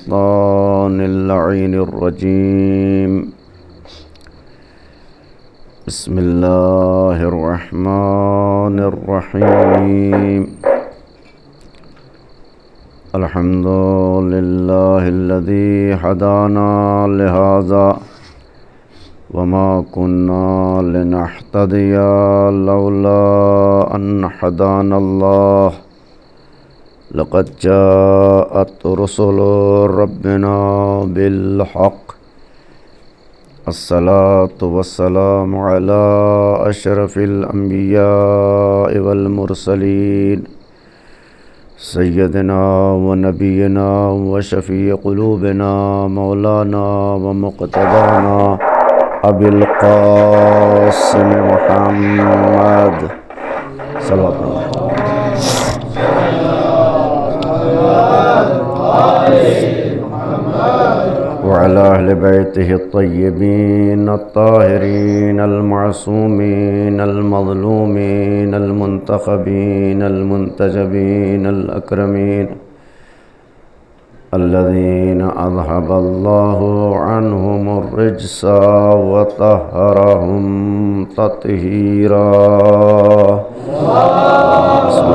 الشيطان اللعين الرجيم. بسم الله الرحمن الرحيم. الحمد لله الذي هدانا لهذا وما كنا لنهتدي لولا أن هدانا الله. لقد جاءت رسل ربنا بالحق. الصلاة والسلام على أشرف الأنبياء والمرسلين سيدنا ونبينا وشفيع قلوبنا مولانا ومقتدانا أبي القاسم محمد صلى الله عليه وسلم وعلى أهل بيته الطيبين الطاهرين المعصومين المظلومين المنتخبين المنتجبين الأكرمين الذين أذهب الله عنهم الرجس وطهرهم تطهيرا. بسم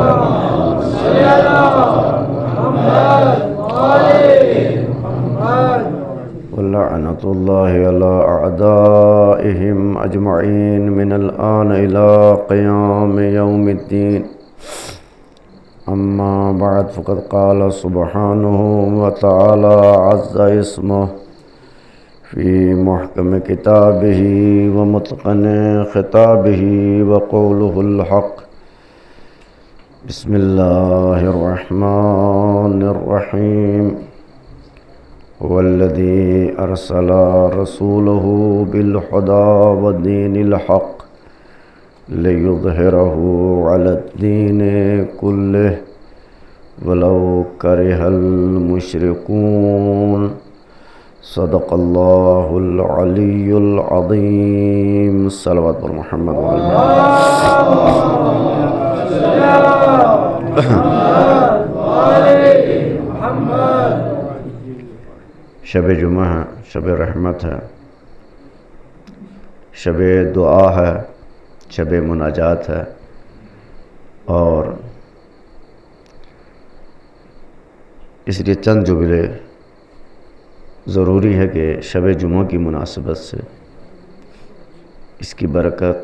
ولعنة الله على أعدائهم أجمعين من الآن إلى قيام يوم الدين. أما بعد فقد قال سبحانه وتعالى عز اسمه في محكم كتابه ومتقن خطابه وقوله الحق. بسم الله الرحمن الرحيم. هو الذي أرسل رسوله بالهدى ودين الحق ليظهره على الدين كله ولو كره المشركون. صدق الله العلي العظيم. صلوات محمد وعلى شب جمعہ ہے، شب رحمت ہے، شب دعا ہے، شب مناجات ہے، اور اس لیے چند جملے ضروری ہے کہ شب جمعہ کی مناسبت سے اس کی برکت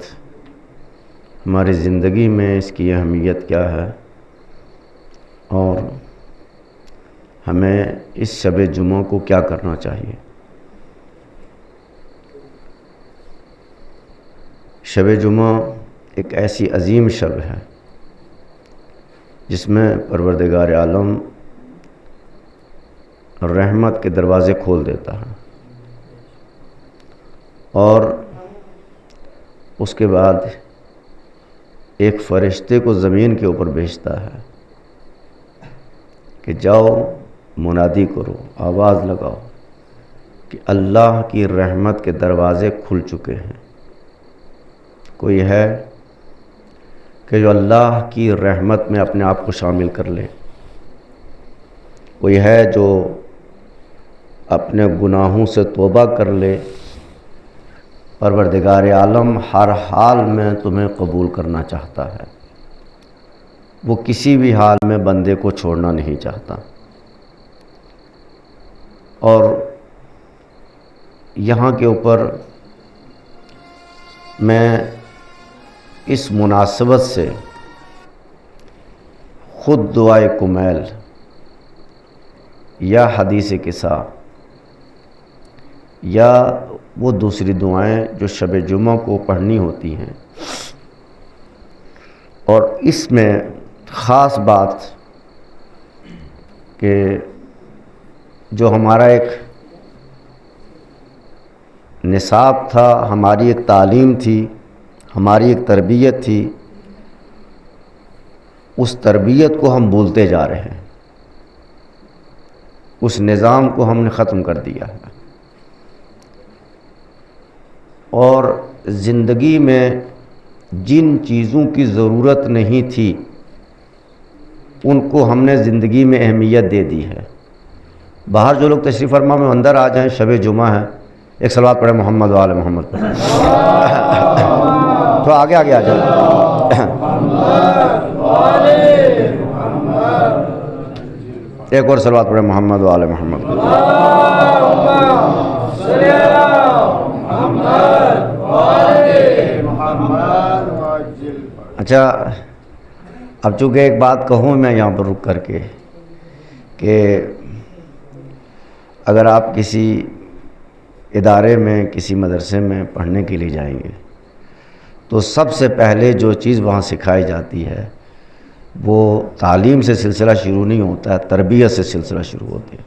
ہماری زندگی میں اس کی اہمیت کیا ہے، اور ہمیں اس شب جمعہ کو کیا کرنا چاہیے۔ شب جمعہ ایک ایسی عظیم شب ہے جس میں پروردگار عالم رحمت کے دروازے کھول دیتا ہے، اور اس کے بعد ایک فرشتے کو زمین کے اوپر بھیجتا ہے کہ جاؤ منادی کرو، آواز لگاؤ کہ اللہ کی رحمت کے دروازے کھل چکے ہیں۔ کوئی ہے کہ جو اللہ کی رحمت میں اپنے آپ کو شامل کر لے؟ کوئی ہے جو اپنے گناہوں سے توبہ کر لے؟ پروردگار عالم ہر حال میں تمہیں قبول کرنا چاہتا ہے، وہ کسی بھی حال میں بندے کو چھوڑنا نہیں چاہتا۔ اور یہاں کے اوپر میں اس مناسبت سے خود دعائے کمیل یا حدیث قصہ یا وہ دوسری دعائیں جو شب جمعہ کو پڑھنی ہوتی ہیں، اور اس میں خاص بات کہ جو ہمارا ایک نصاب تھا، ہماری ایک تعلیم تھی، ہماری ایک تربیت تھی، اس تربیت کو ہم بھولتے جا رہے ہیں، اس نظام کو ہم نے ختم کر دیا ہے، اور زندگی میں جن چیزوں کی ضرورت نہیں تھی ان کو ہم نے زندگی میں اہمیت دے دی ہے، باہر جو لوگ تشریف فرما میں اندر آ جائیں، شب جمعہ ہے، ایک صلوات پڑھیں محمد و آل محمد پر، تو آگے آگے آ جائیں۔ ایک اور صلوات پڑھیں محمد و آل محمد پر۔ اچھا، اب چونکہ ایک بات کہوں میں یہاں پر رک کر کے کہ اگر آپ کسی ادارے میں، کسی مدرسے میں پڑھنے کے لیے جائیں گے تو سب سے پہلے جو چیز وہاں سکھائی جاتی ہے وہ تعلیم سے سلسلہ شروع نہیں ہوتا ہے، تربیت سے سلسلہ شروع ہوتا ہے۔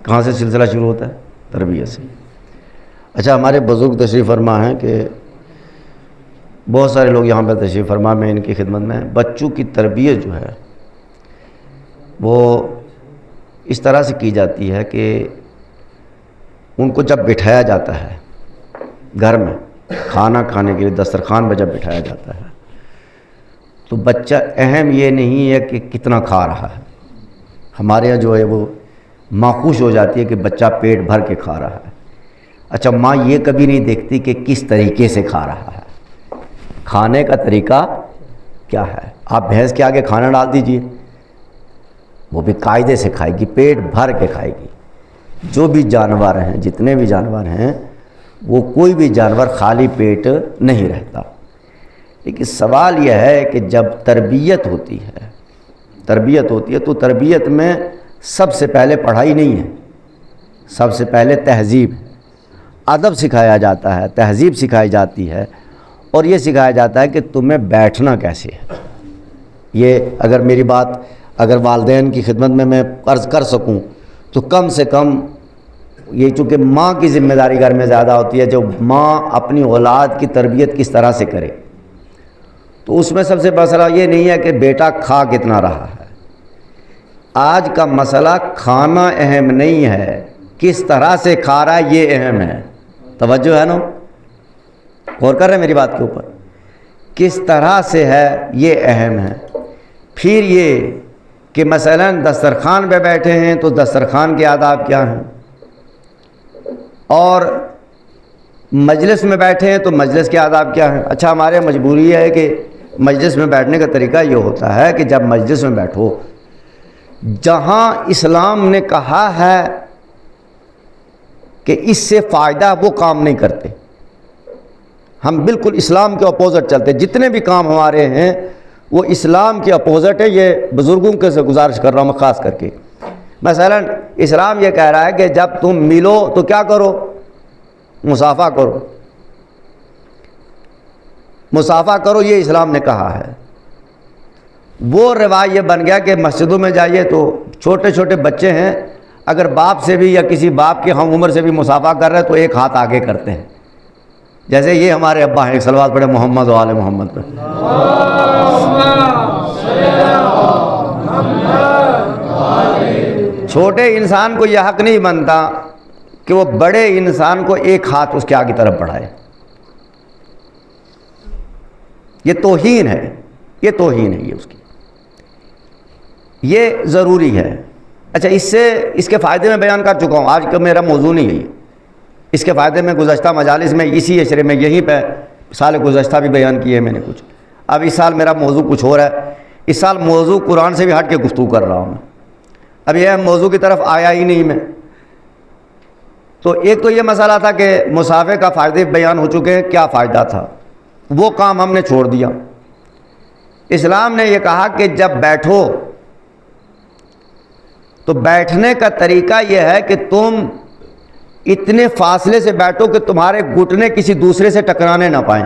کہاں سے سلسلہ شروع ہوتا ہے؟ تربیت سے۔ اچھا، ہمارے بزرگ تشریف فرما ہیں کہ بہت سارے لوگ یہاں پہ تشریف فرما، میں ان کی خدمت میں، بچوں کی تربیت جو ہے وہ اس طرح سے کی جاتی ہے کہ ان کو جب بٹھایا جاتا ہے گھر میں کھانا کھانے کے لیے، دسترخوان پہ جب بٹھایا جاتا ہے تو بچہ اہم یہ نہیں ہے کہ کتنا کھا رہا ہے، ہمارے یہاں جو ہے وہ ماں خوش ہو جاتی ہے کہ بچہ پیٹ بھر کے کھا رہا ہے۔ اچھا، ماں یہ کبھی نہیں دیکھتی کہ کس طریقے سے کھا رہا ہے، کھانے کا طریقہ کیا ہے۔ آپ بھینس کے آگے کھانا ڈال دیجئے، وہ بھی قاعدے سے کھائے گی، پیٹ بھر کے کھائے گی۔ جو بھی جانور ہیں، جتنے بھی جانور ہیں، وہ کوئی بھی جانور خالی پیٹ نہیں رہتا۔ لیکن سوال یہ ہے کہ جب تربیت ہوتی ہے تو تربیت میں سب سے پہلے پڑھائی نہیں ہے، سب سے پہلے تہذیب، ادب سکھایا جاتا ہے، تہذیب سکھائی جاتی ہے، اور یہ سکھایا جاتا ہے کہ تمہیں بیٹھنا کیسے ہے۔ یہ اگر میری بات اگر والدین کی خدمت میں عرض کر سکوں تو کم سے کم یہ، چونکہ ماں کی ذمہ داری گھر میں زیادہ ہوتی ہے، جو ماں اپنی اولاد کی تربیت کس طرح سے کرے، تو اس میں سب سے مسئلہ یہ نہیں ہے کہ بیٹا کھا کتنا رہا ہے۔ آج کا مسئلہ کھانا اہم نہیں ہے، کس طرح سے کھا رہا ہے یہ اہم ہے۔ توجہ ہے نا؟ غور کر رہے ہیں میری بات کے اوپر؟ کس طرح سے ہے یہ اہم ہے۔ پھر یہ کہ مثلاً دسترخوان پہ بیٹھے ہیں تو دسترخوان کے آداب کیا ہیں، اور مجلس میں بیٹھے ہیں تو مجلس کے آداب کیا ہیں۔ اچھا، ہمارے مجبوری ہے کہ مجلس میں بیٹھنے کا طریقہ یہ ہوتا ہے کہ جب مجلس میں بیٹھو، جہاں اسلام نے کہا ہے کہ اس سے فائدہ، وہ کام نہیں کرتے، ہم بالکل اسلام کے اپوزٹ چلتے۔ جتنے بھی کام ہمارے ہیں وہ اسلام کے اپوزٹ ہے۔ یہ بزرگوں کے سے گزارش کر رہا ہوں میں خاص کر کے۔ مثلا اسلام یہ کہہ رہا ہے کہ جب تم ملو تو کیا کرو؟ مصافحہ کرو، مصافحہ کرو، یہ اسلام نے کہا ہے۔ وہ رواج یہ بن گیا کہ مسجدوں میں جائیے تو چھوٹے چھوٹے بچے ہیں، اگر باپ سے بھی یا کسی باپ کے ہم عمر سے بھی مصافحہ کر رہے ہیں تو ایک ہاتھ آگے کرتے ہیں، جیسے یہ ہمارے ابا ہیں۔ ایک صلوات پڑھے محمد و آل محمد پر۔ چھوٹے انسان کو یہ حق نہیں بنتا کہ وہ بڑے انسان کو ایک ہاتھ اس کے آگے طرف بڑھائے، یہ توہین ہے، یہ توہین ہے، یہ اس کی، یہ ضروری ہے۔ اچھا، اس کے فائدے میں بیان کر چکا ہوں، آج کا میرا موضوع نہیں ہے یہ۔ اس کے فائدے میں گزشتہ مجالس میں اسی اشرے میں یہیں پہ سال گزشتہ بھی بیان کیے میں نے کچھ۔ اب اس سال میرا موضوع کچھ اور ہے، اس سال موضوع قرآن سے بھی ہٹ کے گفتگو کر رہا ہوں میں۔ اب یہ موضوع کی طرف آیا ہی نہیں میں۔ تو ایک تو یہ مسئلہ تھا کہ مصافحے کا فائدے بیان ہو چکے ہیں، کیا فائدہ تھا، وہ کام ہم نے چھوڑ دیا۔ اسلام نے یہ کہا کہ جب بیٹھو تو بیٹھنے کا طریقہ یہ ہے کہ تم اتنے فاصلے سے بیٹھو کہ تمہارے گھٹنے کسی دوسرے سے ٹکرانے نہ پائیں،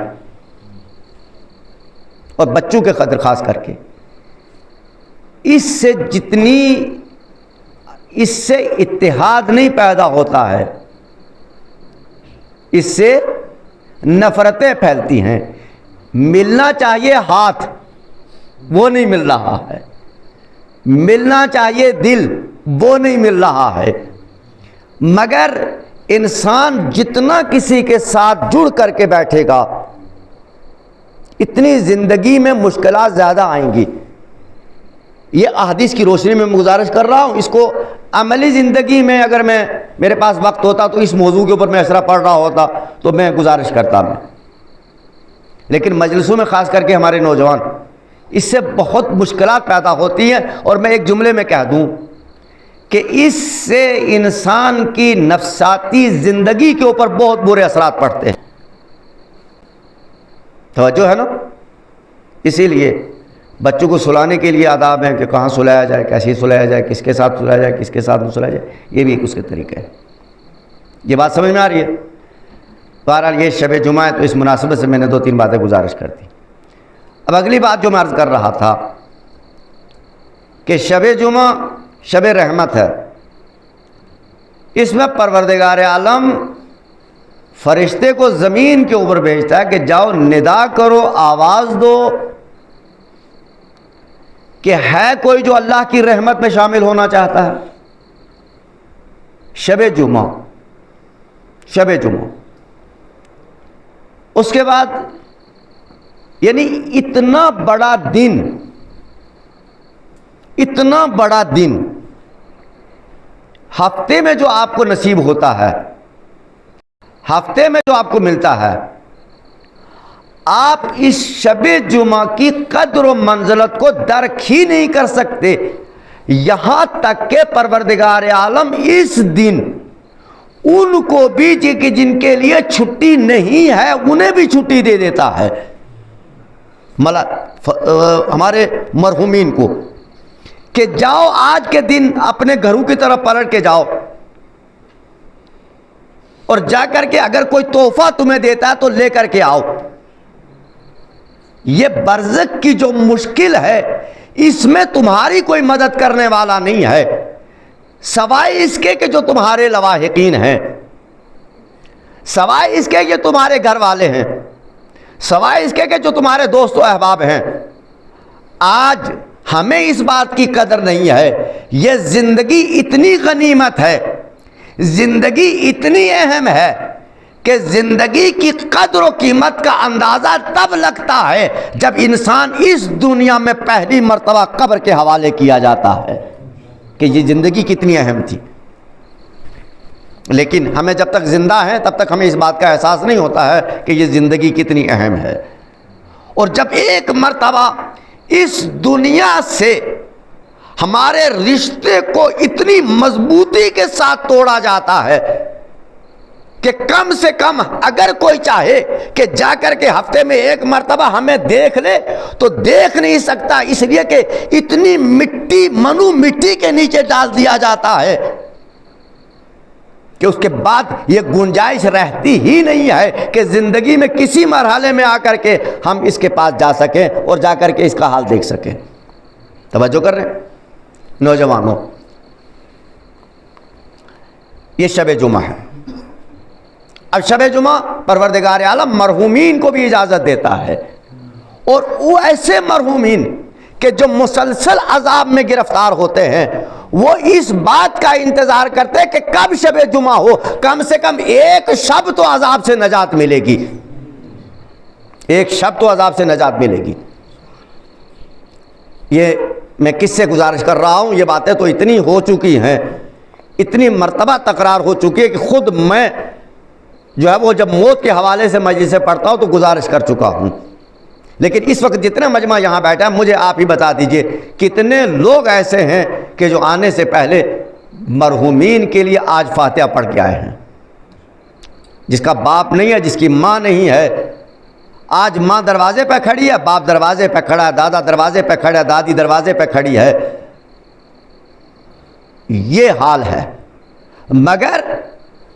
اور بچوں کے خاطر خاص کر کے اس سے اتحاد نہیں پیدا ہوتا ہے، اس سے نفرتیں پھیلتی ہیں۔ ملنا چاہیے ہاتھ، وہ نہیں مل رہا ہے، ملنا چاہیے دل، وہ نہیں مل رہا ہے۔ مگر انسان جتنا کسی کے ساتھ جڑ کر کے بیٹھے گا، اتنی زندگی میں مشکلات زیادہ آئیں گی۔ یہ احادیث کی روشنی میں گزارش کر رہا ہوں، اس کو عملی زندگی میں اگر میرے پاس وقت ہوتا تو اس موضوع کے اوپر میں اسرا پڑھ رہا ہوتا تو میں گزارش کرتا میں، لیکن مجلسوں میں خاص کر کے ہمارے نوجوان، اس سے بہت مشکلات پیدا ہوتی ہیں، اور میں ایک جملے میں کہہ دوں کہ اس سے انسان کی نفسیاتی زندگی کے اوپر بہت برے اثرات پڑتے ہیں۔ توجہ ہے نا؟ اسی لیے بچوں کو سلانے کے لیے آداب ہیں کہ کہاں سلایا جائے، کیسے سلایا جائے، کس کے ساتھ سلایا جائے، کس کے ساتھ نہ سلایا جائے، یہ بھی ایک اس کے طریقہ ہے۔ یہ بات سمجھ میں آ رہی ہے؟ بہرحال یہ شب جمعہ ہے تو اس مناسبت سے میں نے 2-3 باتیں گزارش کر دی۔ اب اگلی بات جو میں عرض کر رہا تھا کہ شب جمعہ شب رحمت ہے، اس میں پروردگار عالم فرشتے کو زمین کے اوپر بھیجتا ہے کہ جاؤ ندا کرو، آواز دو کہ ہے کوئی جو اللہ کی رحمت میں شامل ہونا چاہتا ہے۔ شب جمعہ، شب جمعہ، اس کے بعد یعنی اتنا بڑا دن، اتنا بڑا دن ہفتے میں جو آپ کو نصیب ہوتا ہے، ہفتے میں جو آپ کو ملتا ہے، آپ اس شب جمعہ کی قدر و منزلت کو درک ہی نہیں کر سکتے، یہاں تک کہ پروردگار عالم اس دن ان کو بھی جن کے لیے چھٹی نہیں ہے انہیں بھی چھٹی دے دیتا ہے، ہمارے مرحومین کو، کہ جاؤ آج کے دن اپنے گھروں کی طرف پلٹ کے جاؤ، اور جا کر کے اگر کوئی تحفہ تمہیں دیتا ہے تو لے کر کے آؤ۔ یہ برزخ کی جو مشکل ہے اس میں تمہاری کوئی مدد کرنے والا نہیں ہے سوائے اس کے کہ جو تمہارے لواحقین ہیں، سوائے اس کے کہ تمہارے گھر والے ہیں، سوائے اس کے کہ جو تمہارے دوست و احباب ہیں۔ آج ہمیں اس بات کی قدر نہیں ہے، یہ زندگی اتنی غنیمت ہے، زندگی اتنی اہم ہے کہ زندگی کی قدر و قیمت کا اندازہ تب لگتا ہے جب انسان اس دنیا میں پہلی مرتبہ قبر کے حوالے کیا جاتا ہے کہ یہ زندگی کتنی اہم تھی۔ لیکن ہمیں جب تک زندہ ہیں تب تک ہمیں اس بات کا احساس نہیں ہوتا ہے کہ یہ زندگی کتنی اہم ہے، اور جب ایک مرتبہ اس دنیا سے ہمارے رشتے کو اتنی مضبوطی کے ساتھ توڑا جاتا ہے کہ کم سے کم اگر کوئی چاہے کہ جا کر کے ہفتے میں ایک مرتبہ ہمیں دیکھ لے تو دیکھ نہیں سکتا، اس لیے کہ اتنی مٹی منو مٹی کے نیچے ڈال دیا جاتا ہے کہ اس کے بعد یہ گنجائش رہتی ہی نہیں ہے کہ زندگی میں کسی مرحلے میں آ کر کے ہم اس کے پاس جا سکیں اور جا کر کے اس کا حال دیکھ سکیں۔ توجہ کر رہے ہیں نوجوانوں؟ یہ شب جمعہ ہے۔ اب شب جمعہ پروردگار عالم مرحومین کو بھی اجازت دیتا ہے، اور وہ ایسے مرحومین کہ جو مسلسل عذاب میں گرفتار ہوتے ہیں وہ اس بات کا انتظار کرتے ہیں کہ کب شب جمعہ ہو، کم سے کم ایک شب تو عذاب سے نجات ملے گی، ایک شب تو عذاب سے نجات ملے گی۔ یہ میں کس سے گزارش کر رہا ہوں، یہ باتیں تو اتنی ہو چکی ہیں، اتنی مرتبہ تکرار ہو چکی ہے کہ خود میں جو ہے وہ جب موت کے حوالے سے مجلس سے پڑھتا ہوں تو گزارش کر چکا ہوں، لیکن اس وقت جتنے مجمع یہاں بیٹھا ہے مجھے آپ ہی بتا دیجئے کتنے لوگ ایسے ہیں کہ جو آنے سے پہلے مرحومین کے لیے آج فاتحہ پڑھ کے آئے ہیں، جس کا باپ نہیں ہے، جس کی ماں نہیں ہے، آج ماں دروازے پہ کھڑی ہے، باپ دروازے پہ کھڑا ہے، دادا دروازے پہ کھڑا ہے، دادی دروازے پہ کھڑی ہے، یہ حال ہے۔ مگر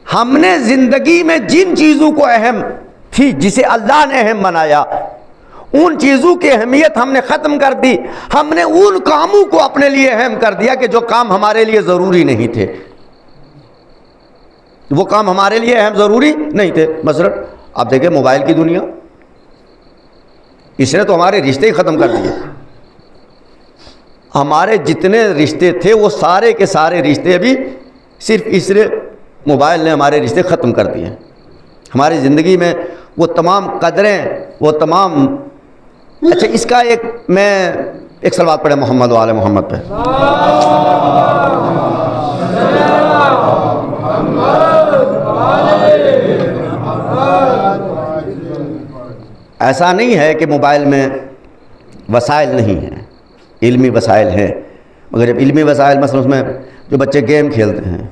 ہم نے زندگی میں جن چیزوں کو اہم تھی، جسے اللہ نے اہم بنایا، ان چیزوں کی اہمیت ہم نے ختم کر دی، ہم نے ان کاموں کو اپنے لیے اہم کر دیا کہ جو کام ہمارے لیے ضروری نہیں تھے، وہ کام ہمارے لیے اہم ضروری نہیں تھے۔ مثلا آپ دیکھیں موبائل کی دنیا، اس نے تو ہمارے رشتے ہی ختم کر دیے، ہمارے جتنے رشتے تھے وہ سارے کے سارے رشتے ابھی صرف اس نے موبائل نے ہمارے رشتے ختم کر دیے ہیں۔ ہماری زندگی میں وہ تمام قدریں، وہ تمام، اچھا اس کا ایک صلوات پڑھے محمد و آل محمد پہ۔ ایسا نہیں ہے کہ موبائل میں وسائل نہیں ہیں، علمی وسائل ہیں، مگر جب علمی وسائل مثلا اس میں جو بچے گیم کھیلتے ہیں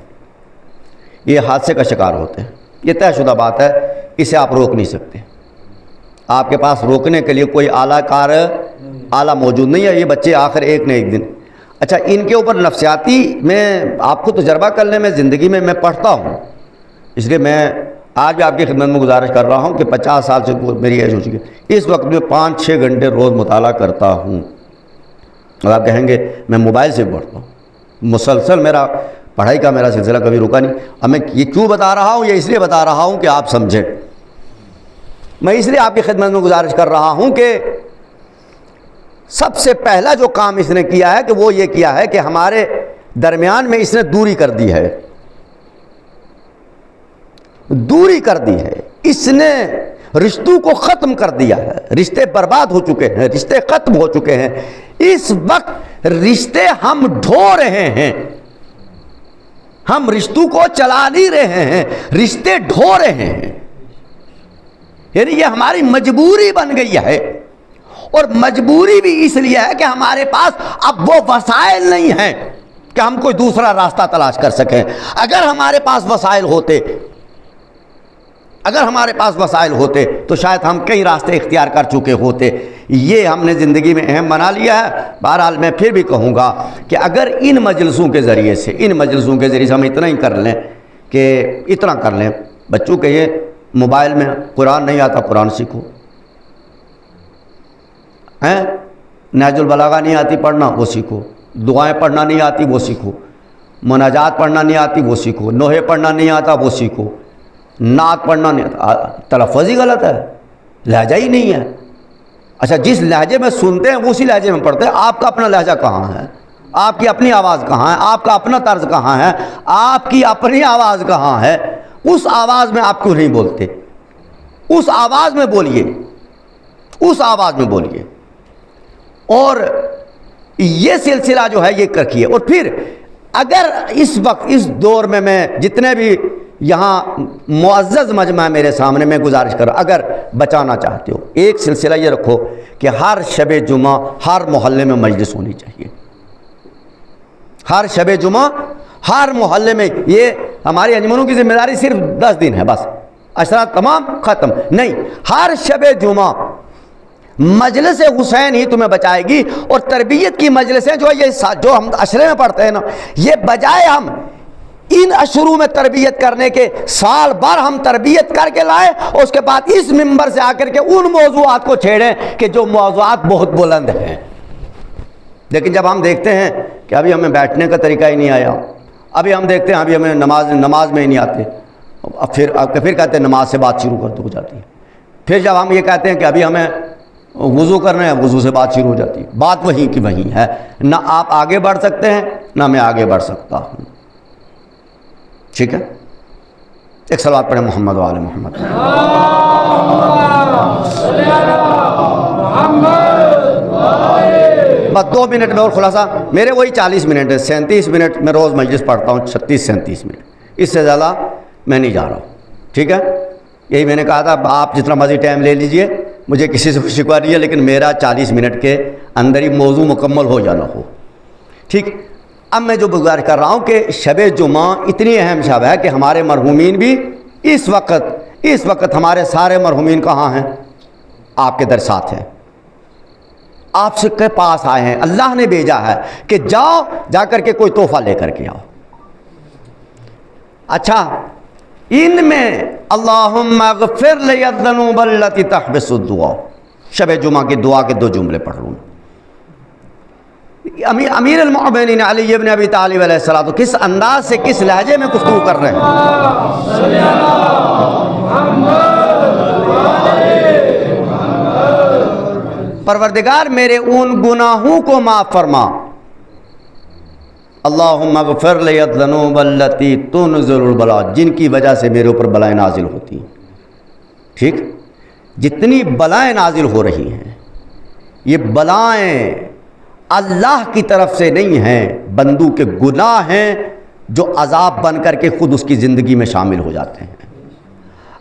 یہ حادثے کا شکار ہوتے ہیں، یہ طے شدہ بات ہے، اسے آپ روک نہیں سکتے، آپ کے پاس روکنے کے لیے کوئی اعلیٰ کار آلہ موجود نہیں ہے، یہ بچے آخر ایک نہ ایک دن۔ اچھا، ان کے اوپر نفسیاتی میں آپ کو تجربہ کرنے میں زندگی میں پڑھتا ہوں، اس لیے میں آج بھی آپ کی خدمت میں گزارش کر رہا ہوں کہ 50 سال سے میری ایج ہو چکی ہے، اس وقت میں 5-6 گھنٹے روز مطالعہ کرتا ہوں۔ اور آپ کہیں گے میں موبائل سے پڑھتا ہوں، مسلسل میرا پڑھائی کا میرا سلسلہ کبھی رکا نہیں۔ اب میں یہ کیوں بتا رہا ہوں؟ یہ اس لیے بتا رہا ہوں کہ آپ سمجھیں، میں اس لیے آپ کی خدمت میں گزارش کر رہا ہوں کہ سب سے پہلا جو کام اس نے کیا ہے کہ وہ یہ کیا ہے کہ ہمارے درمیان میں اس نے دوری کر دی ہے، دوری کر دی ہے، اس نے رشتوں کو ختم کر دیا ہے، رشتے برباد ہو چکے ہیں، رشتے ختم ہو چکے ہیں۔ اس وقت رشتے ہم ڈھو رہے ہیں، ہم رشتوں کو چلا نہیں رہے ہیں، رشتے ڈھو رہے ہیں، یعنی یہ ہماری مجبوری بن گئی ہے، اور مجبوری بھی اس لیے ہے کہ ہمارے پاس اب وہ وسائل نہیں ہیں کہ ہم کوئی دوسرا راستہ تلاش کر سکیں۔ اگر ہمارے پاس وسائل ہوتے تو شاید ہم کئی راستے اختیار کر چکے ہوتے، یہ ہم نے زندگی میں اہم بنا لیا ہے۔ بہرحال میں پھر بھی کہوں گا کہ اگر ان مجلسوں کے ذریعے سے ہم اتنا ہی کر لیں کہ اتنا کر لیں، بچوں کے یہ موبائل میں قرآن نہیں آتا قرآن سیکھو، نہج البلاغہ نہیں آتی پڑھنا وہ سیکھو، دعائیں پڑھنا نہیں آتی وہ سیکھو، مناجات پڑھنا نہیں آتی وہ سیکھو، نوحے پڑھنا نہیں آتا وہ سیکھو، نعت پڑھنا نہیں آتا، تلفظ ہی غلط ہے، لہجہ ہی نہیں ہے۔ اچھا، جس لہجے میں سنتے ہیں وہ اسی لہجے میں پڑھتے ہیں، آپ کا اپنا لہجہ کہاں ہے؟ آپ کی اپنی آواز کہاں ہے؟ آپ کا اپنا طرز کہاں ہے؟ آپ کی اپنی آواز کہاں ہے؟ اس آواز میں آپ کیوں نہیں بولتے؟ اس آواز میں بولیے، اس آواز میں بولیے۔ اور یہ سلسلہ جو ہے یہ رکھیے۔ اور پھر اگر اس وقت اس دور میں جتنے بھی یہاں معزز مجمع میرے سامنے میں گزارش کر رہا، اگر بچانا چاہتے ہو ایک سلسلہ یہ رکھو کہ ہر شب جمعہ ہر محلے میں مجلس ہونی چاہیے، ہر شب جمعہ ہر محلے میں۔ یہ ہماری انجمنوں کی ذمہ داری صرف 10 دن ہے بس، عشرہ تمام ختم نہیں، ہر شب جمعہ مجلس حسین ہی تمہیں بچائے گی۔ اور تربیت کی مجلسیں جو ہم عشرے میں پڑھتے ہیں نا، یہ بجائے ہم ان اشروں میں تربیت کرنے کے سال بھر ہم تربیت کر کے لائیں، اور اس کے بعد اس منبر سے آ کر کے ان موضوعات کو چھیڑیں کہ جو موضوعات بہت بلند ہیں۔ لیکن جب ہم دیکھتے ہیں کہ ابھی ہمیں بیٹھنے کا طریقہ ہی نہیں آیا، ابھی ہم دیکھتے ہیں ابھی ہمیں نماز میں ہی نہیں آتے، پھر کہتے ہیں نماز سے بات شروع کر دو ہو جاتی ہے۔ پھر جب ہم یہ کہتے ہیں کہ ابھی ہمیں وضو کرنا ہے، وضو سے بات شروع ہو جاتی ہے۔ بات وہیں کی وہیں ہے، نہ آپ آگے بڑھ سکتے ہیں نہ میں آگے بڑھ سکتا ہوں۔ ٹھیک ہے، ایک صلوات پڑھیں محمد و آل محمد۔ بس 2 منٹ میں اور خلاصہ، میرے وہی 40 منٹ ہے، 37 منٹ میں روز مجلس پڑھتا ہوں، 36-37 منٹ، اس سے زیادہ میں نہیں جا رہا ہوں۔ ٹھیک ہے، یہی میں نے کہا تھا، آپ جتنا مرضی ٹائم لے لیجئے، مجھے کسی سے شکوہ نہیں ہے، لیکن میرا 40 منٹ کے اندر ہی موضوع مکمل ہو جانا ہو۔ ٹھیک، اب میں جو گزارش کر رہا ہوں کہ شب جمعہ اتنی اہم شب ہے کہ ہمارے مرحومین بھی اس وقت ہمارے سارے مرحومین کہاں ہیں؟ آپ کے در ساتھ ہیں، آپ سے کے پاس آئے ہیں، اللہ نے بھیجا ہے کہ جا کر کے کوئی تحفہ لے کر کے آؤ۔ اچھا، ان میں اللہم اغفر لی الذنوب التی تحبس الدعا، شب جمعہ کی دعا کے 2 جملے پڑھ رہا ہوں۔ امیر المؤمنین علی ابن ابی طالب علیہ السلام کس انداز سے، کس لہجے میں گفتگو کر رہے ہیں؟ پروردگار میرے ان گناہوں کو معاف فرما، اللہم اغفر لی الذنوب التی تنزل البلاء، جن کی وجہ سے میرے اوپر بلائیں نازل ہوتی ہیں۔ ٹھیک، جتنی بلائیں نازل ہو رہی ہیں، یہ بلائیں اللہ کی طرف سے نہیں ہیں، بندوں کے گناہ ہیں جو عذاب بن کر کے خود اس کی زندگی میں شامل ہو جاتے ہیں۔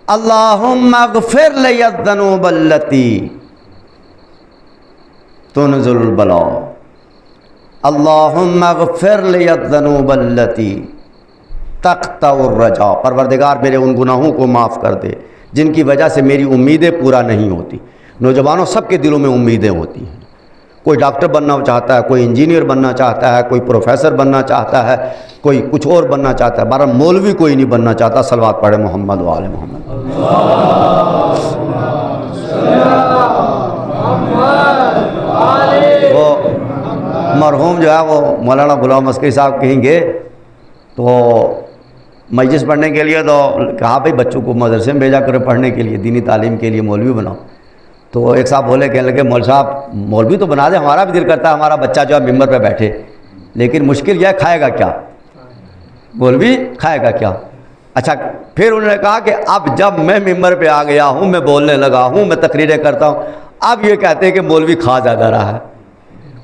اللہم اغفر لی الذنوب التی تنزل البلاء، اللہم اغفر لی الذنوب التی تقطع الرجاء، پروردگار میرے ان گناہوں کو معاف کر دے جن کی وجہ سے میری امیدیں پورا نہیں ہوتی۔ نوجوانوں سب کے دلوں میں امیدیں ہوتی ہیں، کوئی ڈاکٹر بننا چاہتا ہے، کوئی انجینئر بننا چاہتا ہے، کوئی پروفیسر بننا چاہتا ہے، کوئی کچھ اور بننا چاہتا ہے، بہرحال مولوی کوئی نہیں بننا چاہتا۔ صلوات پڑھے محمد و آل محمد۔ وہ مرحوم جو ہے وہ مولانا غلام عسکری صاحب کہیں گے تو مجلس پڑھنے کے لیے تو کہا بھائی بچوں کو مدرسے میں بھیجا کرے پڑھنے کے لیے، دینی تعلیم کے لیے مولوی بناؤ۔ تو ایک صاحب بولے، کہنے لگے مول صاحب مولوی تو بنا دے، ہمارا بھی دل کرتا ہے ہمارا بچہ جو ہے ممبر پہ بیٹھے، لیکن مشکل یہ ہے کھائے گا کیا، مولوی کھائے گا کیا۔ اچھا پھر انہوں نے کہا کہ اب جب میں ممبر پہ آ گیا ہوں، میں بولنے لگا ہوں، میں تقریریں کرتا ہوں، اب یہ کہتے ہیں کہ مولوی کھا زیادہ رہا ہے۔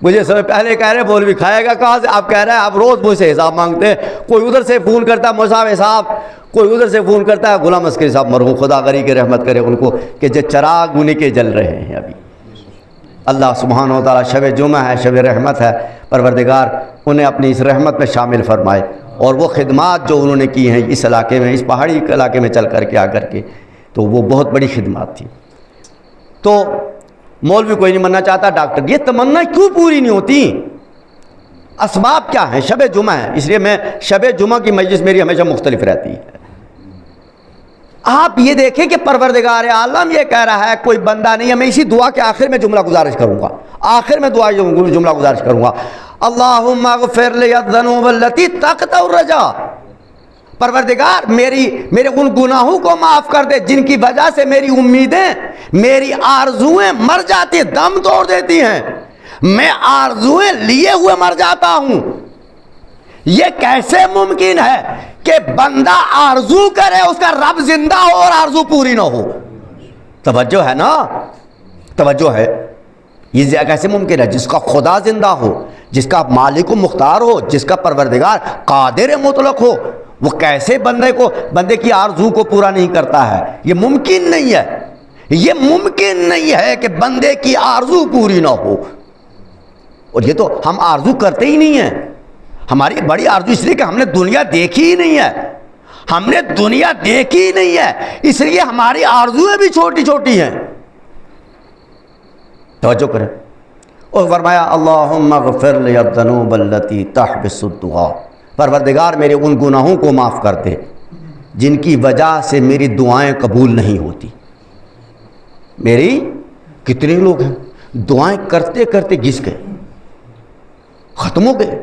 مجھے سمجھ پہلے کہہ رہے مولوی کھائے گا کہاں سے، اب کہہ رہا ہے اب روز مجھ سے حساب مانگتے ہیں، کوئی ادھر سے فون کرتا ہے مول صاحب حساب، کوئی ادھر سے فون کرتا ہے غلام عسکری صاحب مرحوم خدا غری کے رحمت کرے ان کو، کہ جو چراغ انہیں کے جل رہے ہیں ابھی۔ اللہ سبحانہ و تعالیٰ شب جمعہ ہے، شب رحمت ہے، پروردگار انہیں اپنی اس رحمت میں شامل فرمائے، اور وہ خدمات جو انہوں نے کی ہیں اس علاقے میں، اس پہاڑی علاقے میں چل کر کے آ کر کے، تو وہ بہت بڑی خدمات تھی۔ تو مولوی کوئی نہیں بننا چاہتا، ڈاکٹر، یہ تمنا کیوں پوری نہیں ہوتی؟ اسباب کیا ہیں؟ شب جمعہ ہے، اس لیے میں شب جمعہ کی مجلس میری ہمیشہ مختلف رہتی ہے۔ آپ یہ دیکھیں کہ پروردگار عالم یہ کہہ رہا ہے کوئی بندہ نہیں ہے، میں اسی دعا کے آخر میں جملہ گزارش کروں گا، آخر میں دعا جملہ گزارش کروں گا، اللہم اغفر لی الذنوب التی تقطع الرجاء، پروردگار میرے ان گناہوں کو معاف کر دے جن کی وجہ سے میری امیدیں، میری آرزویں مر جاتی، دم توڑ دیتی ہیں، میں آرزویں لیے ہوئے مر جاتا ہوں۔ یہ کیسے ممکن ہے کہ بندہ آرزو کرے اس کا رب زندہ ہو اور آرزو پوری نہ ہو؟ توجہ ہے نا، توجہ ہے، یہ کیسے ممکن ہے؟ جس کا خدا زندہ ہو، جس کا مالک و مختار ہو، جس کا پروردگار قادر مطلق ہو، وہ کیسے بندے کی آرزو کو پورا نہیں کرتا ہے؟ یہ ممکن نہیں ہے، یہ ممکن نہیں ہے کہ بندے کی آرزو پوری نہ ہو۔ اور یہ تو ہم آرزو کرتے ہی نہیں ہیں، ہماری بڑی آرزو اس لیے کہ ہم نے دنیا دیکھی ہی نہیں ہے، ہم نے دنیا دیکھی ہی نہیں ہے، اس لیے ہماری آرزویں بھی چھوٹی چھوٹی ہیں۔ توجہ کریں، اور فرمایا اللہم اغفر لی الذنوب التی تحبس الدعاء، پروردگار میرے ان گناہوں کو معاف کر دے جن کی وجہ سے میری دعائیں قبول نہیں ہوتی۔ میری کتنے لوگ ہیں دعائیں کرتے کرتے گھس گئے، ختم ہو گئے۔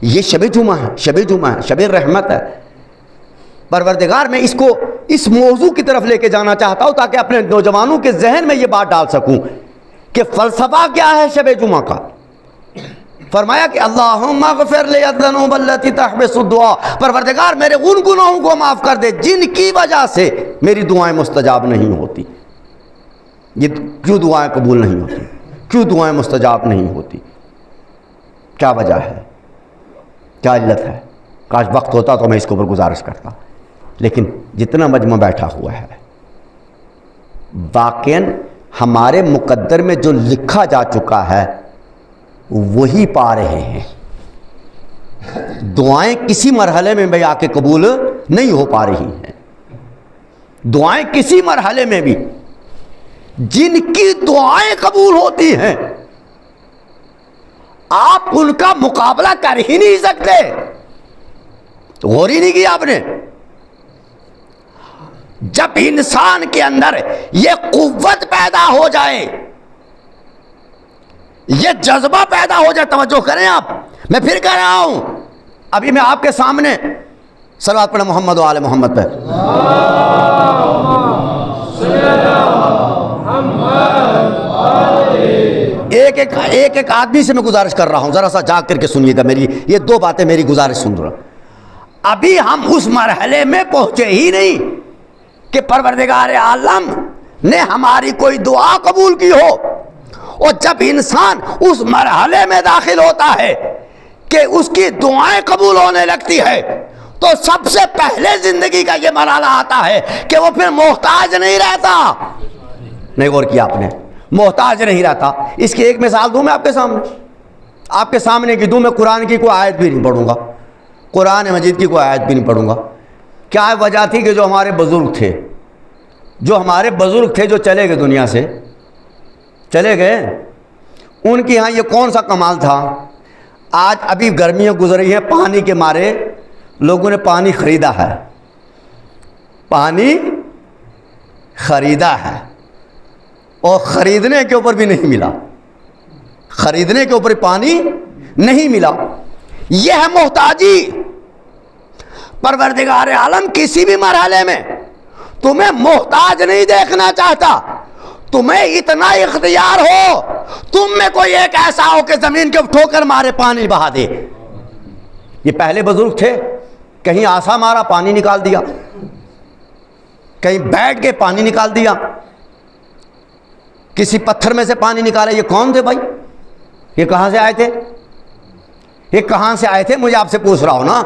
یہ شب جمعہ ہے، شب جمعہ ہے، شب رحمت ہے۔ پروردگار میں اس موضوع کی طرف لے کے جانا چاہتا ہوں تاکہ اپنے نوجوانوں کے ذہن میں یہ بات ڈال سکوں کہ فلسفہ کیا ہے شب جمعہ کا۔ فرمایا کہ اللہم اغفر لی الذنوب التی تحبس الدعاء، پروردگار میرے ان گناہوں کو معاف کر دے جن کی وجہ سے میری دعائیں مستجاب نہیں ہوتی۔ یہ کیوں دعائیں قبول نہیں ہوتی؟ کیوں دعائیں مستجاب نہیں ہوتی؟ کیا وجہ ہے؟ کیا علت ہے؟ کاش وقت ہوتا تو میں اس کے اوپر گزارش کرتا، لیکن جتنا مجمع بیٹھا ہوا ہے واقعاً ہمارے مقدر میں جو لکھا جا چکا ہے وہی پا رہے ہیں۔ دعائیں کسی مرحلے میں بھی آ کے قبول نہیں ہو پا رہی ہیں، دعائیں کسی مرحلے میں بھی، جن کی دعائیں قبول ہوتی ہیں آپ ان کا مقابلہ کر ہی نہیں سکتے۔ غور ہی نہیں کیا آپ نے؟ جب انسان کے اندر یہ قوت پیدا ہو جائے، یہ جذبہ پیدا ہو جائے، توجہ کریں آپ، میں پھر کہہ رہا ہوں، ابھی میں آپ کے سامنے صلوات پڑھیں محمد و آل محمد پہ، ایک ایک آدمی سے میں گزارش کر رہا ہوں، ذرا سا جاگ کر کے سنیے گا میری یہ دو باتیں، میری گزارش سن رہا۔ ابھی ہم اس مرحلے میں پہنچے ہی نہیں کہ پروردگار عالم نے ہماری کوئی دعا قبول کی ہو، اور جب انسان اس مرحلے میں داخل ہوتا ہے کہ اس کی دعائیں قبول ہونے لگتی ہے تو سب سے پہلے زندگی کا یہ یہ مرحلہ آتا ہے کہ وہ پھر محتاج نہیں رہتا. نہیں غور کیا آپ نے؟ محتاج نہیں رہتا. اس کی ایک مثال دوں میں آپ کے سامنے کی دوں. میں قرآن کی کوئی آیت بھی نہیں پڑھوں گا, قرآن مجید کی کوئی آیت بھی نہیں پڑھوں گا. کیا وجہ تھی کہ جو ہمارے بزرگ تھے جو چلے گئے دنیا سے, چلے گئے, ان کے ہاں یہ کون سا کمال تھا. آج ابھی گرمیاں گزری ہیں, پانی کے مارے لوگوں نے پانی خریدا ہے, اور خریدنے کے اوپر بھی نہیں ملا, خریدنے کے اوپر پانی نہیں ملا. یہ ہے محتاجی. پروردگار عالم کسی بھی مرحلے میں تمہیں محتاج نہیں دیکھنا چاہتا. تمہیں اتنا اختیار ہو, تم میں کوئی ایک ایسا ہو کہ زمین کے ٹھوکر مارے پانی بہا دے. یہ پہلے بزرگ تھے, کہیں آسا مارا پانی نکال دیا, کہیں بیٹھ کے پانی نکال دیا, کسی پتھر میں سے پانی نکالا. یہ کون تھے بھائی؟ یہ کہاں سے آئے تھے؟ مجھے آپ سے پوچھ رہا ہوں نا.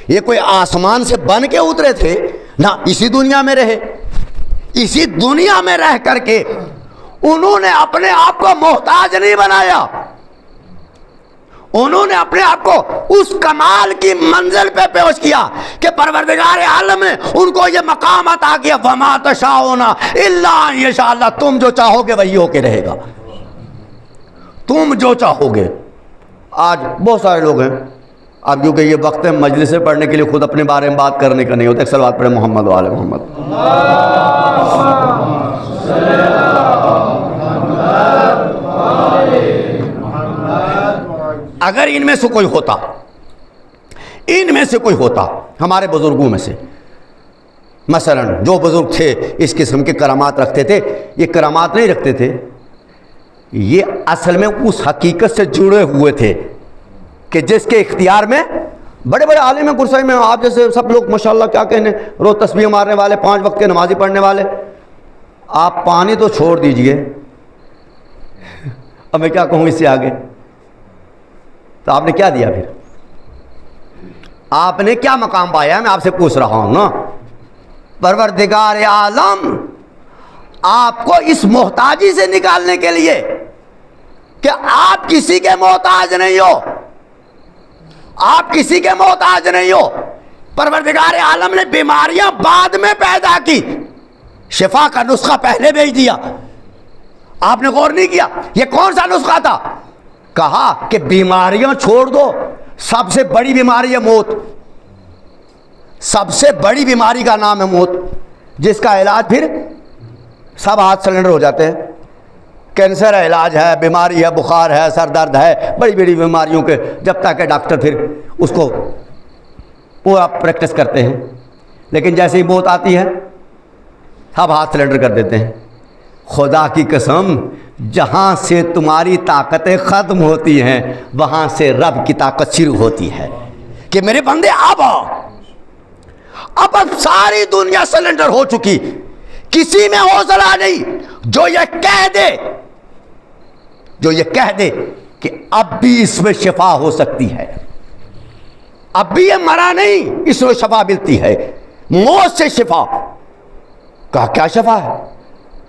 یہ کوئی آسمان سے بن کے اترے تھے نہ, اسی دنیا میں رہے. اسی دنیا میں رہ کر کے انہوں نے اپنے آپ کو محتاج نہیں بنایا. انہوں نے اپنے آپ کو اس کمال کی منزل پہ پیش کیا کہ پروردگار عالم نے ان کو یہ مقام عطا کیا, وما تشاؤون الا ان یشاء اللہ. تم جو چاہو گے وہی ہو کے رہے گا, تم جو چاہو گے. آج بہت سارے لوگ ہیں, اب کیونکہ یہ وقت ہے مجلسیں پڑھنے کے لیے, خود اپنے بارے میں بات کرنے کا نہیں ہوتا. ایک صلوات پڑھے محمد و آل محمد. اگر ان میں سے کوئی ہوتا ہمارے بزرگوں میں سے, مثلا جو بزرگ تھے اس قسم کے کرامات رکھتے تھے, یہ کرامات نہیں رکھتے تھے, یہ اصل میں اس حقیقت سے جڑے ہوئے تھے کہ جس کے اختیار میں بڑے بڑے عالم ہیں. کرسائی میں آپ جیسے سب لوگ ماشاءاللہ کیا کہنے, روز تسبیح مارنے والے, 5 وقت کے نمازی پڑھنے والے. آپ پانی تو چھوڑ دیجئے, اب میں کیا کہوں اس سے آگے. تو آپ نے کیا دیا پھر؟ آپ نے کیا مقام پایا؟ میں آپ سے پوچھ رہا ہوں نا. پروردگار عالم آپ کو اس محتاجی سے نکالنے کے لیے کہ آپ کسی کے محتاج نہیں ہو, آپ کسی کے محتاج نہیں ہو. پروردگار عالم نے بیماریاں بعد میں پیدا کی, شفا کا نسخہ پہلے بھیج دیا. آپ نے غور نہیں کیا یہ کون سا نسخہ تھا؟ کہا کہ بیماریاں چھوڑ دو, سب سے بڑی بیماری ہے موت. سب سے بڑی بیماری کا نام ہے موت, جس کا علاج پھر سب ہاتھ سلنڈر ہو جاتے ہیں. کینسر ہے علاج ہے, بیماری ہے, بخار ہے, سر درد ہے, بڑی بڑی بیماریوں کے, جب تک کہ ڈاکٹر پھر اس کو پورا پریکٹس کرتے ہیں. لیکن جیسے ہی موت آتی ہے سب ہاتھ سلنڈر کر دیتے ہیں. خدا کی قسم, جہاں سے تمہاری طاقتیں ختم ہوتی ہیں وہاں سے رب کی طاقت شروع ہوتی ہے کہ میرے بندے اب ساری دنیا سلنڈر ہو چکی, کسی میں حوصلہ نہیں جو یہ کہہ دے کہ اب بھی اس میں شفا ہو سکتی ہے, اب بھی یہ مرا نہیں, اس میں شفا ملتی ہے, موت سے شفا. کہا کیا شفا ہے؟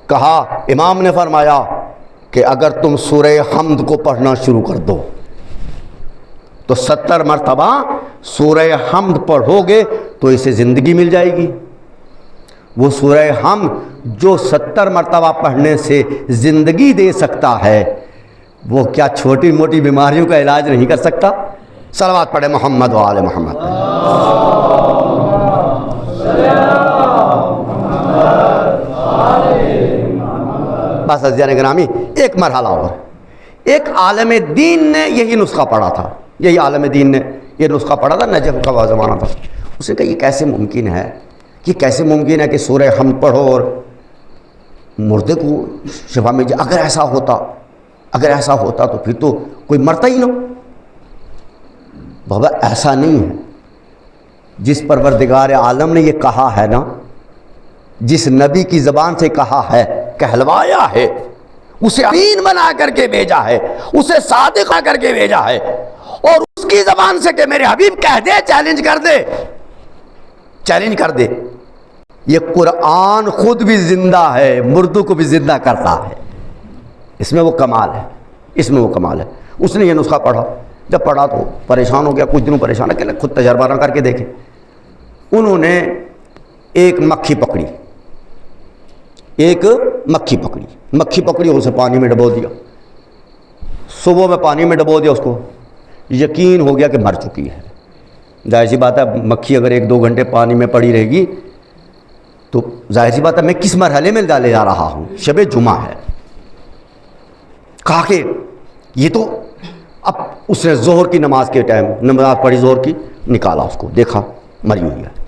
کہا امام نے فرمایا کہ اگر تم سورہ حمد کو پڑھنا شروع کر دو تو 70 مرتبہ سورہ حمد پڑھو گے تو اسے زندگی مل جائے گی. وہ سورہ حمد جو 70 مرتبہ پڑھنے سے زندگی دے سکتا ہے, وہ کیا چھوٹی موٹی بیماریوں کا علاج نہیں کر سکتا؟ صلوات پڑھے محمد و آل محمد. بس عزیزان گرامی, ایک مرحلہ اور, ایک عالم دین نے یہی نسخہ پڑھا تھا, یہی عالم دین نے یہ نسخہ پڑھا تھا, نجف کا وہ زمانہ تھا. اس نے کہا یہ کیسے ممکن ہے, یہ کیسے ممکن ہے کہ سورہ حمد پڑھو اور مردے کو شفا میں جائے؟ اگر ایسا ہوتا تو پھر تو کوئی مرتا ہی نہ. بابا ایسا نہیں ہے. جس پروردگار عالم نے یہ کہا ہے نا, جس نبی کی زبان سے کہا ہے, کہلوایا ہے, اسے امین بنا کر کے بھیجا ہے, اسے صادق کر کے بھیجا ہے, اور اس کی زبان سے کہ میرے حبیب کہہ دے, چیلنج کر دے یہ قرآن خود بھی زندہ ہے، مردوں کو بھی زندہ کرتا ہے، اس میں وہ کمال ہے، اس میں وہ کمال ہے۔ اس نے یہ نسخہ پڑھا، جب پڑھا تو پریشان ہو گیا، کچھ دنوں پریشان ہے کہ خود تجربہ نہ کر کے دیکھیں۔ انہوں نے ایک مکھی پکڑی، مکھی پکڑی اور اسے پانی میں ڈبو دیا، صبح میں پانی میں ڈبو دیا، اس کو یقین ہو گیا کہ مر چکی ہے۔ ظاہر سی بات ہے مکھی اگر 1-2 گھنٹے پانی میں پڑی رہے گی تو ظاہر سی بات ہے میں کس مرحلے میں ڈالے جا رہا ہوں، شب جمعہ ہے۔ کہا کہ یہ تو، اب اس نے ظہر کی نماز کے ٹائم نماز پڑھی، ظہر کی، نکالا اس کو، دیکھا مری ہوئی ہے۔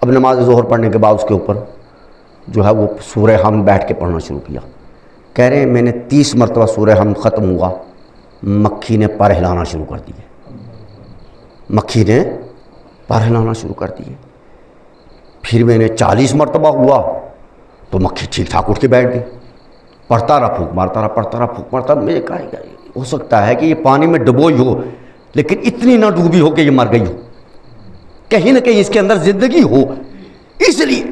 اب نماز ظہر پڑھنے کے بعد اس کے اوپر جو ہے وہ سورہ حمد بیٹھ کے پڑھنا شروع کیا۔ کہہ رہے ہیں میں نے 30 مرتبہ سورہ حمد ختم ہوا، مکھی نے پر ہلانا شروع کر دیے، مکھی نے پر ہلانا شروع کر دیے۔ پھر میں نے 40 مرتبہ ہوا تو مکھی ٹھیک ٹھاک اٹھ کے بیٹھ گئی، پڑھتا رہا، پھونک مارتا رہا، پڑھتا رہا، پھونک مارتا رہا۔ میں کہا ہو سکتا ہے کہ یہ پانی میں ڈبوئی ہو لیکن اتنی نہ ڈوبی ہو کہ یہ مر گئی ہو، کہیں نہ کہیں اس کے اندر زندگی ہو۔ اس لیے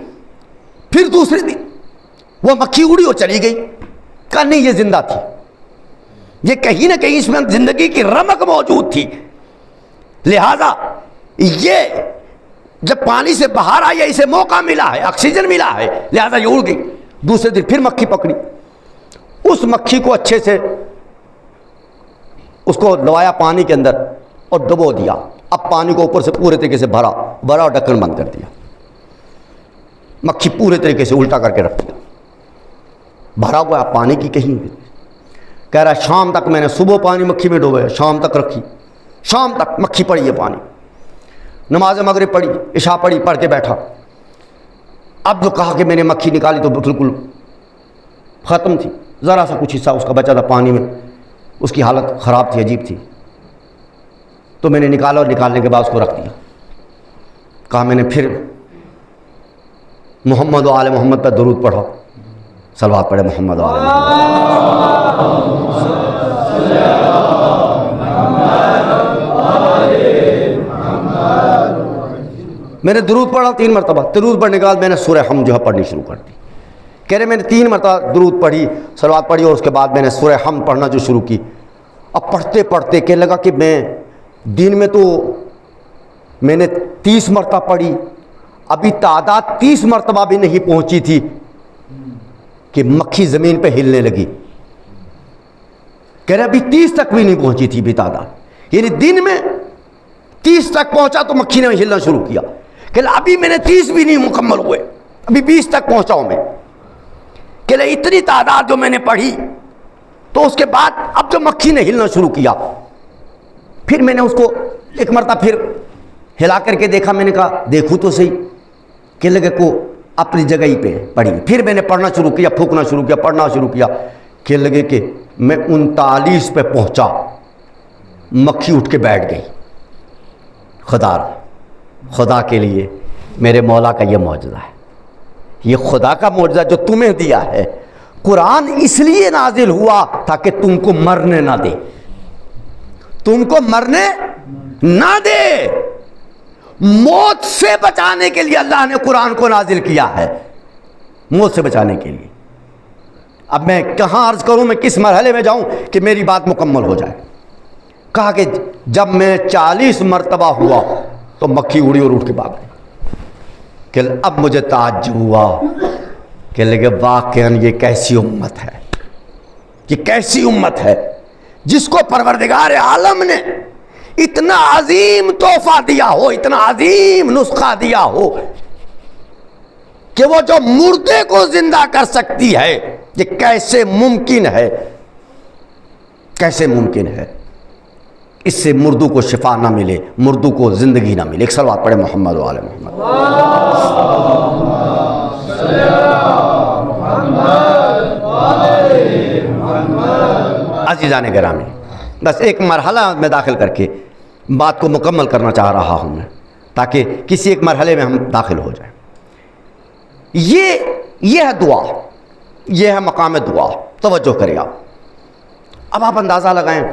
پھر دوسرے دن وہ مکھی اڑی اور چلی گئی، کہا نہیں یہ زندہ تھی، یہ کہیں نہ کہیں اس میں زندگی کی رمق موجود تھی، لہذا یہ جب پانی سے باہر آئی ہے اسے موقع ملا ہے، آکسیجن ملا ہے، لہذا یہ اڑ گئی۔ دوسرے دن پھر مکھی پکڑی، اس مکھی کو اچھے سے اس کو لوایا پانی کے اندر اور ڈبو دیا۔ اب پانی کو اوپر سے پورے طریقے سے بھرا اور ڈھکن بند کر دیا، مکھی پورے طریقے سے الٹا کر کے رکھ دیا، بھرا ہوا پانی کی کہیں بھی۔ کہہ رہا شام تک میں نے صبح پانی مکھی میں ڈوبایا، شام تک رکھی، شام تک مکھی پڑی ہے پانی، نماز مغرب پڑھی، عشاء پڑھی، پڑھ کے بیٹھا۔ اب جو کہا کہ میں نے مکھی نکالی تو بالکل ختم تھی، ذرا سا کچھ حصہ اس کا بچا تھا پانی میں، اس کی حالت خراب تھی، عجیب تھی، تو میں نے نکالا اور نکالنے کے بعد اس کو رکھ دیا۔ کہا میں نے پھر محمد و آل محمد پہ درود پڑھا، صلوات پڑھے محمد و آل محمد۔ میں نے درود پڑھا 3 مرتبہ، درود پڑھنے کے بعد میں نے سورہ حمد جو ہے پڑھنی شروع کر دی۔ کہہ رہے میں نے 3 مرتبہ درود پڑھی، صلوات پڑھی، اور اس کے بعد میں نے سورہ حمد پڑھنا جو شروع کی۔ اب پڑھتے پڑھتے کہنے لگا کہ میں دن میں تو میں نے 30 مرتبہ پڑھی، ابھی تعداد 30 مرتبہ بھی نہیں پہنچی تھی کہ مکھی زمین پہ ہلنے لگی۔ کہہ رہے ابھی 30 تک بھی نہیں پہنچی تھی بھی تعداد، یعنی دن میں 30 تک پہنچا تو مکھی نے ہلنا شروع کیا۔ کہ ابھی میں نے 30 بھی نہیں مکمل ہوئے، ابھی 20 تک پہنچا ہوں میں۔ کہ اتنی تعداد جو میں نے پڑھی تو اس کے بعد اب جو مکھی نے ہلنا شروع کیا، پھر میں نے اس کو ایک مرتبہ پھر ہلا کر کے دیکھا، میں نے کہا دیکھوں تو صحیح، کہ لگے کو اپنی جگہ ہی پہ پڑھی۔ پھر میں نے پڑھنا شروع کیا، پھونکنا شروع کیا، پڑھنا شروع کیا، کہ لگے کہ میں 39 پہ پہنچا، مکھی اٹھ کے بیٹھ گئی۔ خدا کے لیے میرے مولا کا یہ معجزہ ہے، یہ خدا کا معجزہ جو تمہیں دیا ہے۔ قرآن اس لیے نازل ہوا تاکہ تم کو مرنے نہ دے، تم کو مرنے نہ دے، موت سے بچانے کے لیے اللہ نے قرآن کو نازل کیا ہے، موت سے بچانے کے لیے۔ اب میں کہاں عرض کروں، میں کس مرحلے میں جاؤں کہ میری بات مکمل ہو جائے۔ کہا کہ جب میں 40 مرتبہ ہوا تو مکھی اڑی اور اٹھ کے بھاگ گئی۔ کہ اب مجھے تعجب ہوا کہ لگے واقعاً یہ کیسی امت ہے، یہ کیسی امت ہے جس کو پروردگار عالم نے اتنا عظیم تحفہ دیا ہو، اتنا عظیم نسخہ دیا ہو کہ وہ جو مردے کو زندہ کر سکتی ہے۔ یہ کیسے ممکن ہے، کیسے ممکن ہے؟ اس سے مردوں کو شفا نہ ملے، مردوں کو زندگی نہ ملے۔ ایک صلوات پڑھے محمد و آل محمد۔ عزیزان گرامی، بس ایک مرحلہ میں داخل کر کے بات کو مکمل کرنا چاہ رہا ہوں میں، تاکہ کسی ایک مرحلے میں ہم داخل ہو جائیں۔ یہ ہے دعا، یہ ہے مقام دعا۔ توجہ کریں اب آپ اندازہ لگائیں،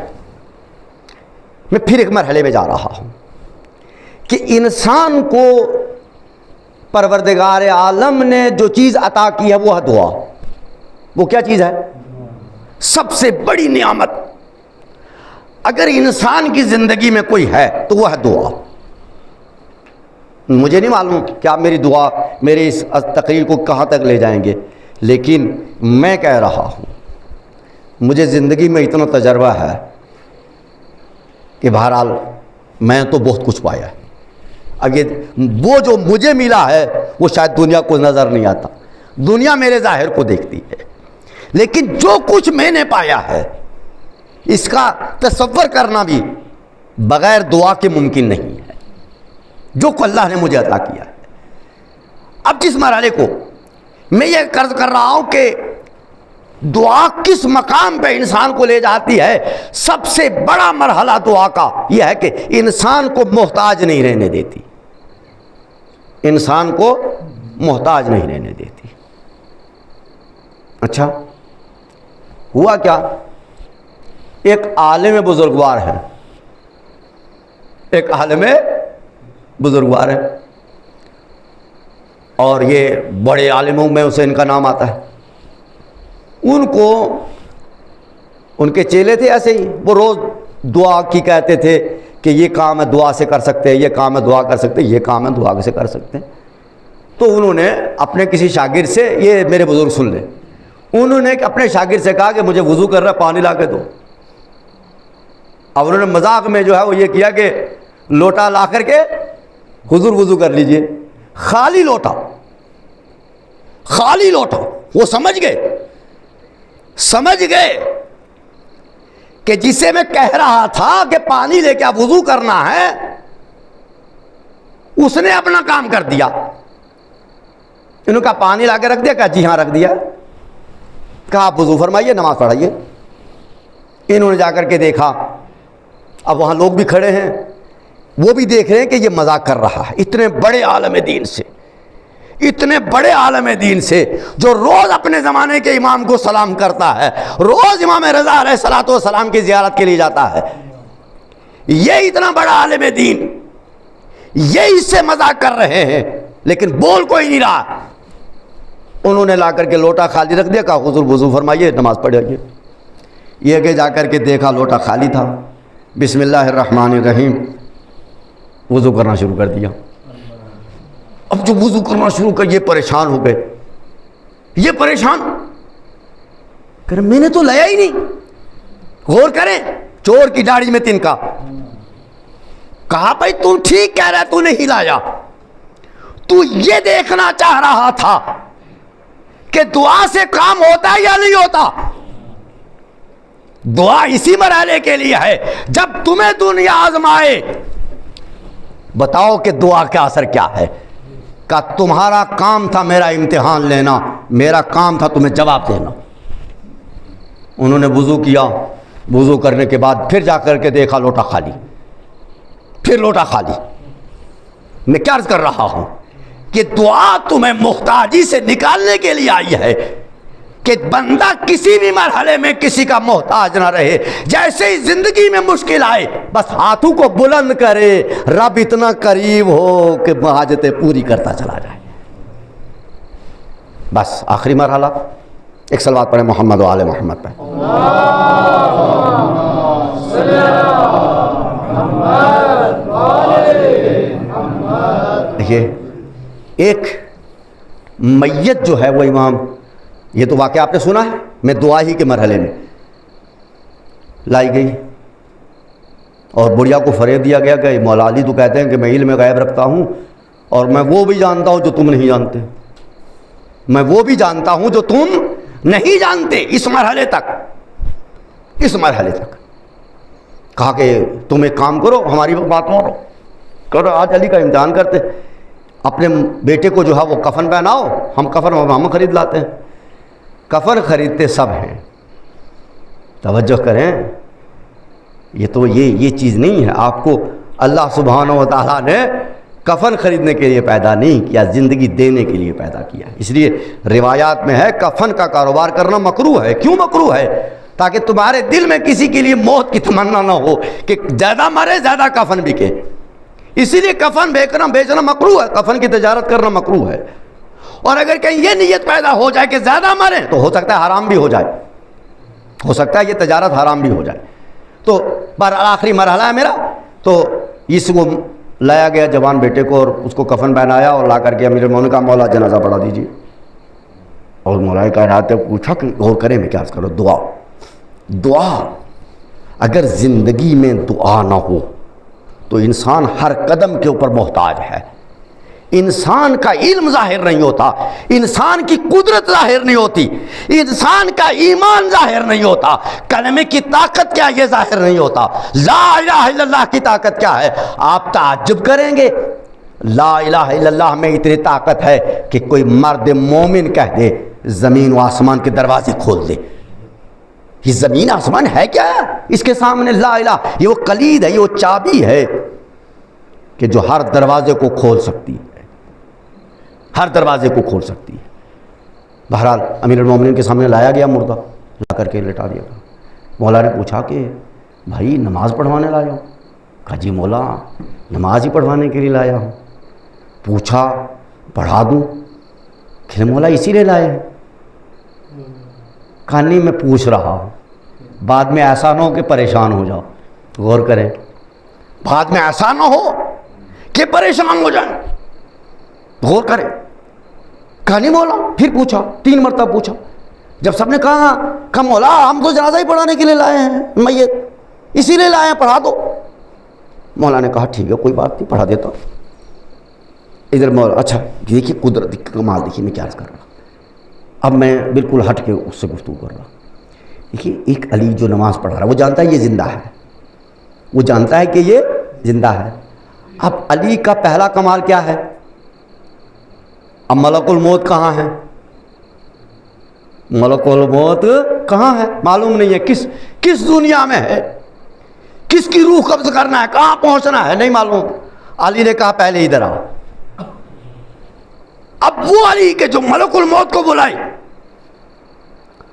میں پھر ایک مرحلے میں جا رہا ہوں کہ انسان کو پروردگار عالم نے جو چیز عطا کی ہے وہ ہے دعا. وہ کیا چیز ہے؟ سب سے بڑی نعمت اگر انسان کی زندگی میں کوئی ہے تو وہ ہے دعا. مجھے نہیں معلوم کہ آپ میری دعا میرے اس تقریر کو کہاں تک لے جائیں گے، لیکن میں کہہ رہا ہوں مجھے زندگی میں اتنا تجربہ ہے کہ بہرحال میں تو بہت کچھ پایا ہے. اگر وہ جو مجھے ملا ہے وہ شاید دنیا کو نظر نہیں آتا، دنیا میرے ظاہر کو دیکھتی ہے، لیکن جو کچھ میں نے پایا ہے اس کا تصور کرنا بھی بغیر دعا کے ممکن نہیں ہے، جو اللہ نے مجھے عطا کیا ہے. اب جس مرحلے کو میں یہ عرض کر رہا ہوں کہ دعا کس مقام پہ انسان کو لے جاتی ہے، سب سے بڑا مرحلہ دعا کا یہ ہے کہ انسان کو محتاج نہیں رہنے دیتی، انسان کو محتاج نہیں رہنے دیتی. اچھا ہوا کیا؟ ایک عالم بزرگوار ہے، ایک عالم بزرگوار ہے، اور یہ بڑے عالموں میں اسے ان کا نام آتا ہے. ان کو ان کے چیلے تھے ایسے ہی، وہ روز دعا کی کہتے تھے کہ یہ کام ہے دعا سے کر سکتے ہیں، یہ کام ہے دعا کر سکتے ہیں، یہ کام ہے دعا سے کر سکتے ہیں. تو انہوں نے اپنے کسی شاگرد سے، یہ میرے بزرگ سن لیں، انہوں نے اپنے شاگرد سے کہا کہ مجھے وضو کر رہا ہے، پانی لا کے دو. اب انہوں نے مذاق میں جو ہے وہ یہ کیا کہ لوٹا لا کر کے حضور وضو کر لیجئے. خالی لوٹا، خالی لوٹا. وہ سمجھ گئے کہ جسے میں کہہ رہا تھا کہ پانی لے کے آپ وضو کرنا ہے، اس نے اپنا کام کر دیا. انہوں نے کہا پانی لا کے رکھ دیا؟ کہا جی ہاں رکھ دیا. کہا آپ وضو فرمائیے، نماز پڑھائیے. انہوں نے جا کر کے دیکھا، اب وہاں لوگ بھی کھڑے ہیں، وہ بھی دیکھ رہے ہیں کہ یہ مذاق کر رہا ہے. اتنے بڑے عالم دین سے، اتنے بڑے عالم دین سے جو روز اپنے زمانے کے امام کو سلام کرتا ہے، روز امام رضا علیہ الصلوۃ والسلام کی زیارت کے لیے جاتا ہے، یہ اتنا بڑا عالم دین، یہ اس سے مذاق کر رہے ہیں لیکن بول کوئی نہیں رہا. انہوں نے لا کر کے لوٹا خالی رکھ دیا، کہا حضور وضو فرمائیے، نماز پڑھائیے. یہ کہ جا کر کے دیکھا لوٹا خالی تھا. بسم اللہ الرحمن الرحیم، وضو کرنا شروع کر دیا. اب جو وضو کرنا شروع کر، یہ پریشان ہو گئے، یہ پریشان کہ میں نے تو لیا ہی نہیں. غور کریں، چور کی داڑھی میں تنکا. کہا بھائی تم ٹھیک کہہ رہا ہے، تو نہیں لایا، تو یہ دیکھنا چاہ رہا تھا کہ دعا سے کام ہوتا ہے یا نہیں ہوتا. دعا اسی مرحلے کے لیے ہے جب تمہیں دنیا آزمائے. بتاؤ کہ دعا کا اثر کیا ہے. کہ تمہارا کام تھا میرا امتحان لینا، میرا کام تھا تمہیں جواب دینا. انہوں نے وضو کیا، وضو کرنے کے بعد پھر جا کر کے دیکھا لوٹا خالی، پھر لوٹا خالی. میں کیا عرض کر رہا ہوں کہ دعا تمہیں محتاجی سے نکالنے کے لیے آئی ہے کہ بندہ کسی بھی مرحلے میں کسی کا محتاج نہ رہے. جیسے ہی زندگی میں مشکل آئے بس ہاتھوں کو بلند کرے، رب اتنا قریب ہو کہ حاجتیں پوری کرتا چلا جائے. بس آخری مرحلہ، ایک صلوات پڑھیں محمد و آل محمد پہ. دیکھیے ایک میت جو ہے وہ امام، یہ تو واقعہ آپ نے سنا ہے، میں دعا ہی کے مرحلے میں لائی گئی اور بڑھیا کو فریب دیا گیا کہ مولا علی تو کہتے ہیں کہ میں علم غیب رکھتا ہوں اور میں وہ بھی جانتا ہوں جو تم نہیں جانتے، میں وہ بھی جانتا ہوں جو تم نہیں جانتے. اس مرحلے تک کہا کہ تم ایک کام کرو، ہماری بات مانو، کرو آج علی کا امتحان کرتے، اپنے بیٹے کو جو ہے وہ کفن پہناؤ، ہم کفن ہم خرید لاتے ہیں. کفن خریدتے سب ہیں. توجہ کریں، یہ چیز نہیں ہے. آپ کو اللہ سبحانہ و تعالیٰ نے کفن خریدنے کے لیے پیدا نہیں کیا، زندگی دینے کے لیے پیدا کیا. اس لیے روایات میں ہے کفن کا کاروبار کرنا مکروہ ہے. کیوں مکروہ ہے؟ تاکہ تمہارے دل میں کسی کے لیے موت کی تمنا نہ ہو کہ زیادہ مرے زیادہ کفن بکے. اسی لیے کفن بیچنا مکروہ ہے، کفن کی تجارت کرنا مکروہ ہے. اور اگر کہیں یہ نیت پیدا ہو جائے کہ زیادہ مریں تو ہو سکتا ہے حرام بھی ہو جائے، ہو سکتا ہے یہ تجارت حرام بھی ہو جائے. تو پر آخری مرحلہ ہے میرا. تو اس کو لایا گیا جوان بیٹے کو اور اس کو کفن پہنایا اور لا کر کے امیر المومنین کا مولا جنازہ پڑھا دیجیے. اور مولا کائنات نے پوچھا کہ غور کریں میں کیا کرو. دعا اگر زندگی میں دعا نہ ہو تو انسان ہر قدم کے اوپر محتاج ہے. انسان کا علم ظاہر نہیں ہوتا، انسان کی قدرت ظاہر نہیں ہوتی، انسان کا ایمان ظاہر نہیں ہوتا، کلمے کی طاقت کیا یہ ظاہر نہیں ہوتا، لا الہ الا اللہ کی طاقت کیا ہے. آپ تعجب کریں گے لا الہ الا اللہ میں اتنی طاقت ہے کہ کوئی مرد مومن کہہ دے زمین و آسمان کے دروازے کھول دے. یہ زمین آسمان ہے کیا اس کے سامنے لا الہ. یہ وہ کلید ہے، یہ وہ چابی ہے کہ جو ہر دروازے کو کھول سکتی ہے، ہر دروازے کو کھول سکتی ہے. بہرحال امیر المومنین کے سامنے لایا گیا مردہ، لا کر کے لٹا دیا. مولا نے پوچھا کہ بھائی نماز پڑھوانے لایا ہوں؟ کہا جی مولا نماز ہی پڑھوانے کے لیے لایا ہوں. پوچھا پڑھا دوں؟ کہ مولا اسی لیے لائے ہیں. کہا نہیں میں پوچھ رہا ہوں، بعد میں ایسا نہ ہو کہ پریشان ہو جاؤ. غور کریں، بعد میں ایسا نہ ہو کہ پریشان ہو جائیں. غور کریں. کہا نہیں مولا. پھر پوچھا، 3 مرتبہ پوچھا. جب سب نے کہا مولا ہم تو جنازہ ہی پڑھانے کے لیے لائے ہیں، میت اسی لیے لائے ہیں، پڑھا دو. مولا نے کہا ٹھیک ہے کوئی بات نہیں پڑھا دیتا. ادھر مولا اچھا دیکھیے قدرت کمال دیکھیے میں کیا کر رہا. اب میں بالکل ہٹ کے اس سے گفتگو کر رہا. دیکھیے ایک علی جو نماز پڑھا رہا وہ جانتا ہے یہ زندہ ہے، وہ جانتا ہے کہ یہ زندہ ہے. اب علی کا پہلا کمال کیا ہے؟ اب ملک الموت کہاں ہے؟ ملک الموت کہاں ہے معلوم نہیں ہے. کس دنیا میں ہے، کس کی روح قبض کرنا ہے، کہاں پہنچنا ہے نہیں معلوم. علی نے کہا پہلے ادھر آؤ. اب وہ علی کے جو ملک الموت کو بلائی،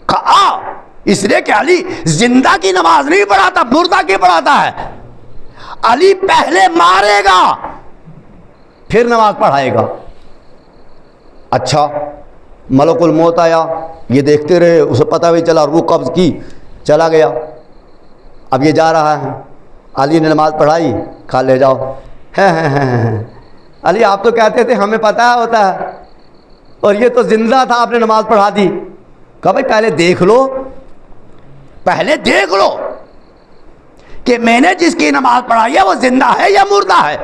کہا آ، اس لیے کہ علی زندہ کی نماز نہیں پڑھاتا، مردہ کی پڑھاتا ہے. علی پہلے مارے گا پھر نماز پڑھائے گا. اچھا ملک الموت آیا، یہ دیکھتے رہے، اسے پتہ بھی چلا، روح قبض کی، چلا گیا. اب یہ جا رہا ہے، علی نے نماز پڑھائی، کھا لے جاؤ. علی آپ تو کہتے تھے ہمیں پتہ ہوتا ہے، اور یہ تو زندہ تھا آپ نے نماز پڑھا دی. کہا بھائی پہلے دیکھ لو، پہلے دیکھ لو کہ میں نے جس کی نماز پڑھائی ہے وہ زندہ ہے یا مردہ ہے.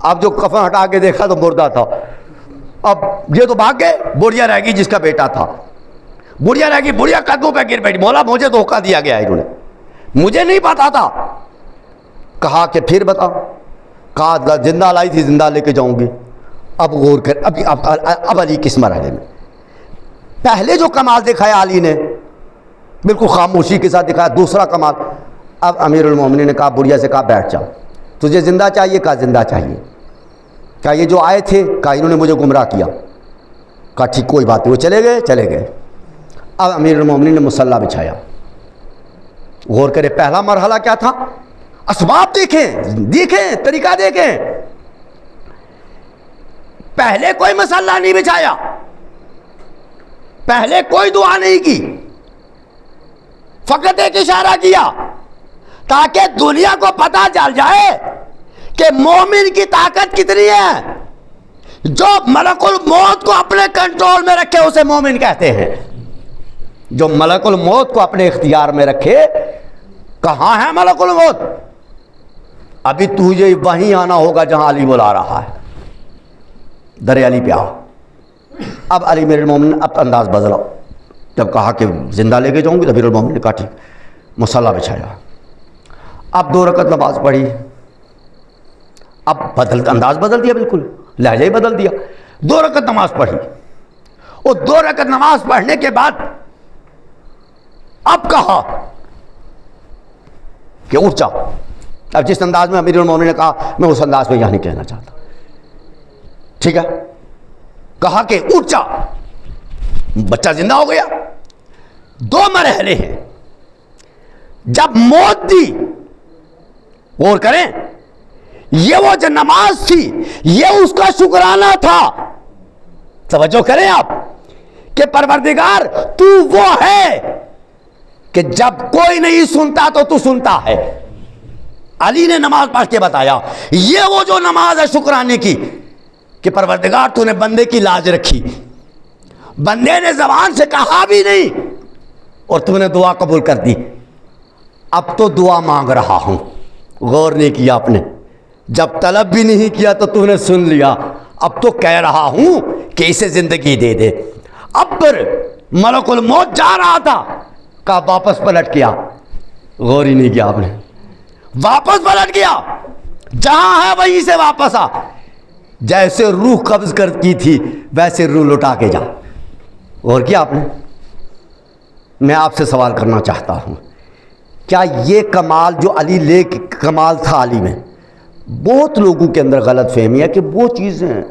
اب جو کفن ہٹا کے دیکھا تو مردہ تھا. اب یہ تو بھاگ گئے، بڑھیا رہ گئی جس کا بیٹا تھا، بڑھیا رہ گئی، بڑھیا قدموں پہ گر بیٹھی. مولا مجھے دھوکہ دیا گیا ہے، انہوں نے مجھے نہیں پتا تھا. کہا کہ پھر بتا. کہا زندہ لائی تھی، زندہ لے کے جاؤں گی. اب غور کر، اب علی کس مرحلے میں. پہلے جو کمال دکھایا علی نے بالکل خاموشی کے ساتھ دکھایا. دوسرا کمال، اب امیر المومنین نے کہا بڑھیا سے، کہا بیٹھ جاؤ، تجھے زندہ چاہیے؟ کہا زندہ چاہیے. کہا یہ جو آئے تھے؟ کہا انہوں نے مجھے گمراہ کیا. کہا ٹھیک کوئی بات نہیں. وہ چلے گئے. اب امیر المومنین نے مصلی بچھایا. غور کرے، پہلا مرحلہ کیا تھا؟ اسباب دیکھیں، طریقہ دیکھیں. پہلے کوئی مصلی نہیں بچھایا، پہلے کوئی دعا نہیں کی، فقط ایک اشارہ کیا تاکہ دنیا کو پتہ چل جائے کہ مومن کی طاقت کتنی ہے. جو ملک الموت کو اپنے کنٹرول میں رکھے اسے مومن کہتے ہیں. جو ملک الموت کو اپنے اختیار میں رکھے. کہاں ہے ملک الموت؟ ابھی تجھے وہیں آنا ہوگا جہاں علی بلا رہا ہے. در علی پہ آ. اب علی امیر المومنین اب انداز بدلا. جب کہا کہ زندہ لے کے جاؤں گی تو امیر المومنین نے کہا ٹھیک، مصلی بچھایا. اب 2 رکعت نماز پڑھی. اب انداز بدل دیا، بالکل لہجہ ہی بدل دیا. 2 رکعت نماز پڑھی، اور 2 رکعت نماز پڑھنے کے بعد اب کہا کہ اٹھ جاؤ. اب جس انداز میں امیر المومنین نے کہا میں اس انداز میں یہاں نہیں کہنا چاہتا. ٹھیک ہے، کہا کہ اٹھ جا. بچہ زندہ ہو گیا. 2 مرحلے ہیں. جب موت دی، غور کریں، یہ وہ جو نماز تھی یہ اس کا شکرانہ تھا. توجہ کریں آپ کہ پروردگار تو وہ ہے کہ جب کوئی نہیں سنتا تو سنتا ہے. علی نے نماز پڑھ کے بتایا یہ وہ جو نماز ہے شکرانے کی کہ پروردگار تو نے بندے کی لاج رکھی, بندے نے زبان سے کہا بھی نہیں اور تو نے دعا قبول کر دی. اب تو دعا مانگ رہا ہوں. غور نہیں کیا آپ نے, جب طلب بھی نہیں کیا تو نے سن لیا. اب تو کہہ رہا ہوں کہ اسے زندگی دے دے. اب پر ملک الموت جا رہا تھا, کہا واپس پلٹ گیا. غور ہی نہیں کیا آپ نے, واپس پلٹ گیا, جہاں ہے وہیں سے واپس آ. جیسے روح قبض کر کی تھی ویسے روح لوٹا کے جا. غور کیا آپ نے؟ میں آپ سے سوال کرنا چاہتا ہوں, کیا یہ کمال جو علی لے کمال تھا علی میں, بہت لوگوں کے اندر غلط فہمی ہے کہ وہ چیزیں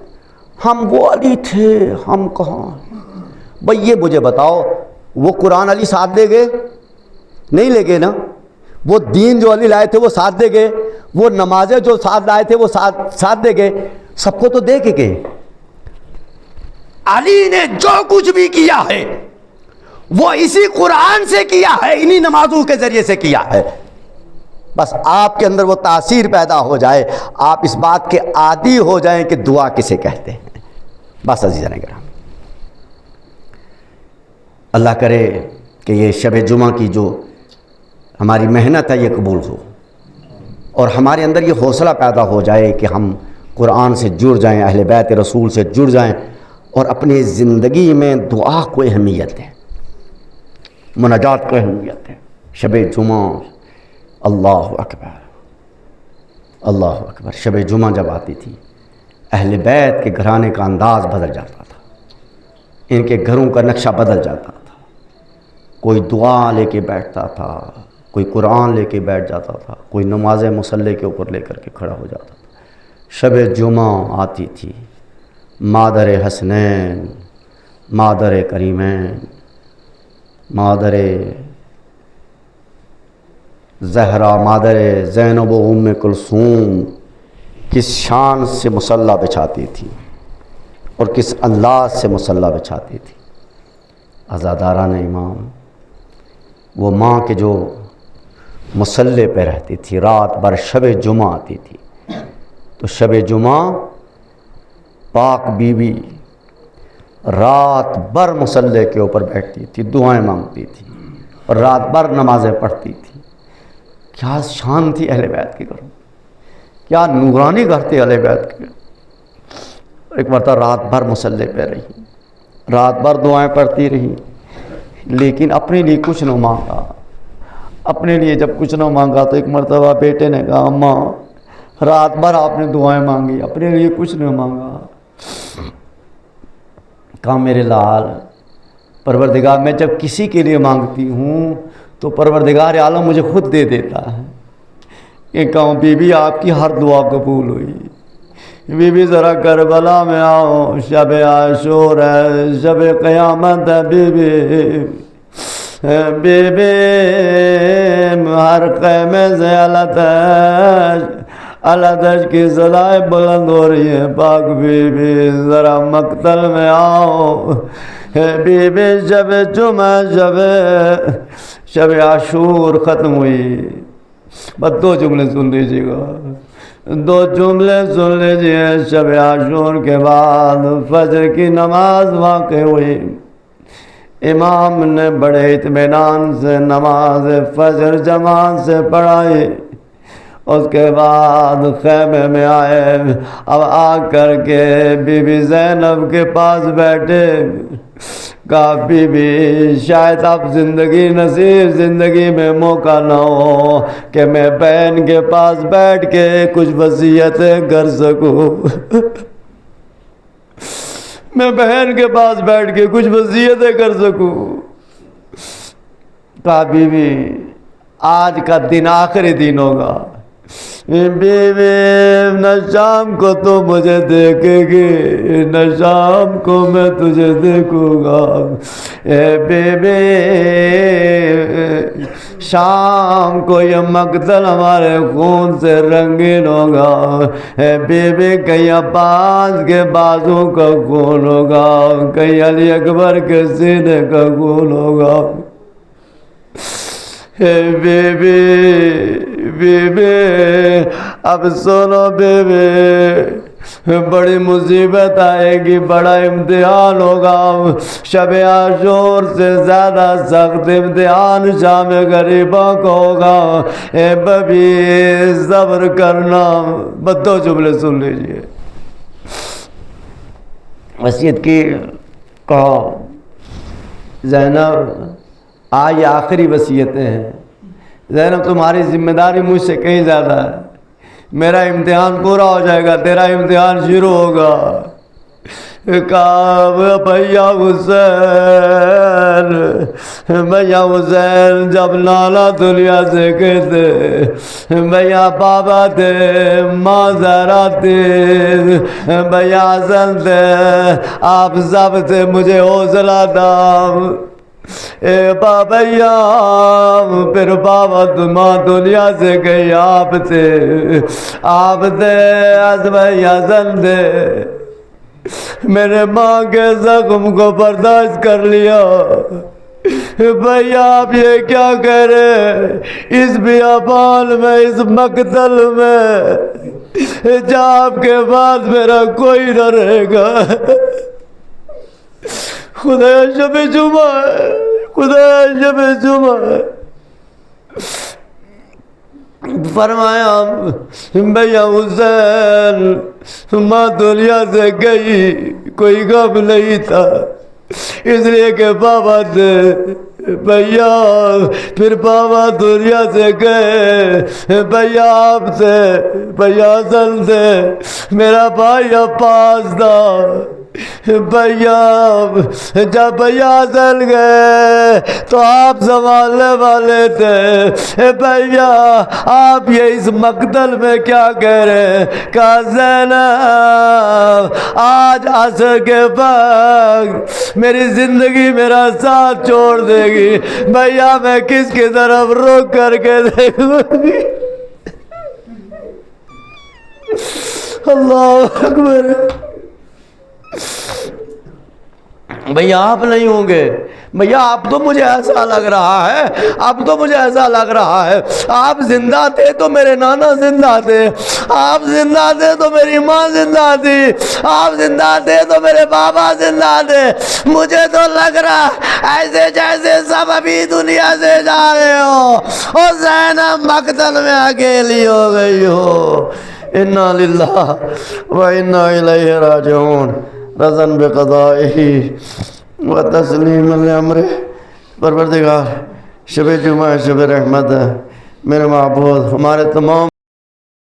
ہم وہ علی تھے ہم کہاں. بھئی یہ مجھے بتاؤ وہ قرآن علی ساتھ دے گئے؟ نہیں لے گئے نا. وہ دین جو علی لائے تھے وہ ساتھ دے گئے, وہ نمازیں جو ساتھ لائے تھے وہ ساتھ دے گئے. سب کو تو دے کے گئے. علی نے جو کچھ بھی کیا ہے وہ اسی قرآن سے کیا ہے, انہی نمازوں کے ذریعے سے کیا ہے. بس آپ کے اندر وہ تاثیر پیدا ہو جائے, آپ اس بات کے عادی ہو جائیں کہ دعا کسے کہتے ہیں. بس عزیزان کرام, اللہ کرے کہ یہ شب جمعہ کی جو ہماری محنت ہے یہ قبول ہو, اور ہمارے اندر یہ حوصلہ پیدا ہو جائے کہ ہم قرآن سے جڑ جائیں, اہل بیت رسول سے جڑ جائیں, اور اپنی زندگی میں دعا کو اہمیت دیں, مناجات کو اہمیت دیں. شب جمعہ, اللہ اکبر اللہ اکبر. شب جمعہ جب آتی تھی اہل بیت کے گھرانے کا انداز بدل جاتا تھا, ان کے گھروں کا نقشہ بدل جاتا تھا. کوئی دعا لے کے بیٹھتا تھا, کوئی قرآن لے کے بیٹھ جاتا تھا, کوئی نماز مصلی کے اوپر لے کر کے کھڑا ہو جاتا تھا. شب جمعہ آتی تھی, مادر حسنین, مادر کریمین, مادر زہرا, مادر زینب و ام کلثوم کس شان سے مصلی بچھاتی تھی اور کس انداز سے مصلی بچھاتی تھی. عزاداران امام, وہ ماں کے جو مصلی پہ رہتی تھی, رات بھر شب جمعہ آتی تھی تو شب جمعہ پاک بی بی رات بھر مصلی کے اوپر بیٹھتی تھی, دعائیں مانگتی تھی اور رات بھر نمازیں پڑھتی تھی. کیا شان تھی اہل بیت کے گھروں, کیا نورانی گھر تھے اہل بیت کے. ایک مرتبہ رات بھر مصلی پہ رہی, رات بھر دعائیں پڑھتی رہی, لیکن اپنے لیے کچھ نہ مانگا. اپنے لیے جب کچھ نہ مانگا تو ایک مرتبہ بیٹے نے کہا اماں رات بھر آپ نے دعائیں مانگی, اپنے لیے کچھ نہ مانگا. کہا میرے لال, پروردگار میں جب کسی کے لیے مانگتی ہوں تو پروردگار عالم مجھے خود دے دیتا ہے. کہ کہوں بی بی آپ کی ہر دعا قبول ہوئی. بی بی ذرا کربلا میں آؤ, شب عاشور ہے, شب قیامت ہے. بی بی بی بی ہر خیمے سے الاتش کی صدائیں بلند ہو رہی ہیں. پاک بی بی ذرا مقتل میں آؤ. بی بی شب جمعہ شب عاشور ختم ہوئی. بس 2 جملے سن لیجیے گا, 2 جملے سن لیجیے. شب عاشور کے بعد فجر کی نماز واقع ہوئی. امام نے بڑے اطمینان سے نماز فجر جماعت سے پڑھائی. اس کے بعد خیمے میں آئے. اب آ کر کے بی بی زینب کے پاس بیٹھے. کہا بی بی شاید اب زندگی میں موقع نہ ہو کہ میں بہن کے پاس بیٹھ کے کچھ وصیتیں کر سکوں. میں بہن کے پاس بیٹھ کے کچھ وصیتیں کر سکوں. کہا بی بی آج کا دن آخری دن ہوگا, بیوی نہ شام کو تو مجھے دیکھے گی نہ شام کو میں تجھے دیکھوں گا، اے بیوی شام کو یہ مقتل ہمارے خون سے رنگین ہوگا، اے بیوی کہیں عباس کے بازو کا خون ہوگا، کہیں علی اکبر کے سینے کا خون ہوگا، اے بیوی اب سنو بیوی، بڑی مصیبت آئے گی، بڑا امتحان ہوگا، شب عاشور سے زیادہ سخت امتحان شام غریبوں کو ہوگا، اے ببی صبر کرنا۔ بس 2 جملے سن لیجئے، وصیت کی کہا زینب آج آخری وصیتیں ہیں، زینب تمہاری ذمہ داری مجھ سے کہیں زیادہ ہے، میرا امتحان پورا ہو جائے گا، تیرا امتحان شروع ہوگا۔ کہا بھیا حسین جب نانا دنیا سے کہتے، بھیا بابا تھے، ماں زہرا تھے، بھیا حسن تھے، آپ سب تھے، مجھے حوصلہ تھا، اے بابیا پھر بابا ماں دنیا سے گئی، آپ تھے بھائی حسن تھے، میرے ماں کے زخم کو برداشت کر لیا، بھیا آپ یہ کیا کہہ رہے، اس بیابان میں، اس مقتل میں، جہاں آپ کے بعد میرا کوئی نہ رہے گا، خدا شب جمعہ ہے، خدا شب جمعہ ہے۔ فرمایا بھیا حسین ماں دنیا سے گئی، کوئی غم نہیں تھا، اس لیے کہ بابا تھے، بھیا پھر بابا دنیا سے گئے، بھیا آپ تھے، بھیا حسن تھے، میرا بھائی عباس تھا، بھیا جب بھیا حسن گئے تو آپ سنبھالنے والے تھے، بھیا آپ یہ اس مقتل میں کیا کہہ رہے ہیں، کہا زینب آج عصر کے بعد میری زندگی میرا ساتھ چھوڑ دے گی، بھیا میں کس کی طرف رخ کر کے دیکھوں گی، اللہ اکبر۔ بھیا آپ نہیں ہوں گے، بھیا اب تو مجھے ایسا لگ رہا ہے، اب تو مجھے ایسا لگ رہا ہے آپ زندہ تھے تو میرے نانا زندہ تھے، آپ زندہ تھے تو میری ماں زندہ تھی، آپ زندہ تھے تو میرے بابا زندہ تھے، مجھے تو لگ رہا ایسے جیسے سب ابھی دنیا سے جا رہے ہو اور زینب مقتل میں اکیلی ہو گئی ہو۔ انا للہ و انا الیہ راجعون، رضا بقضائہ و تسلیم لامرہ۔ پروردگار شب جمعہ شب رحمت ہے، میرے معبود ہمارے تمام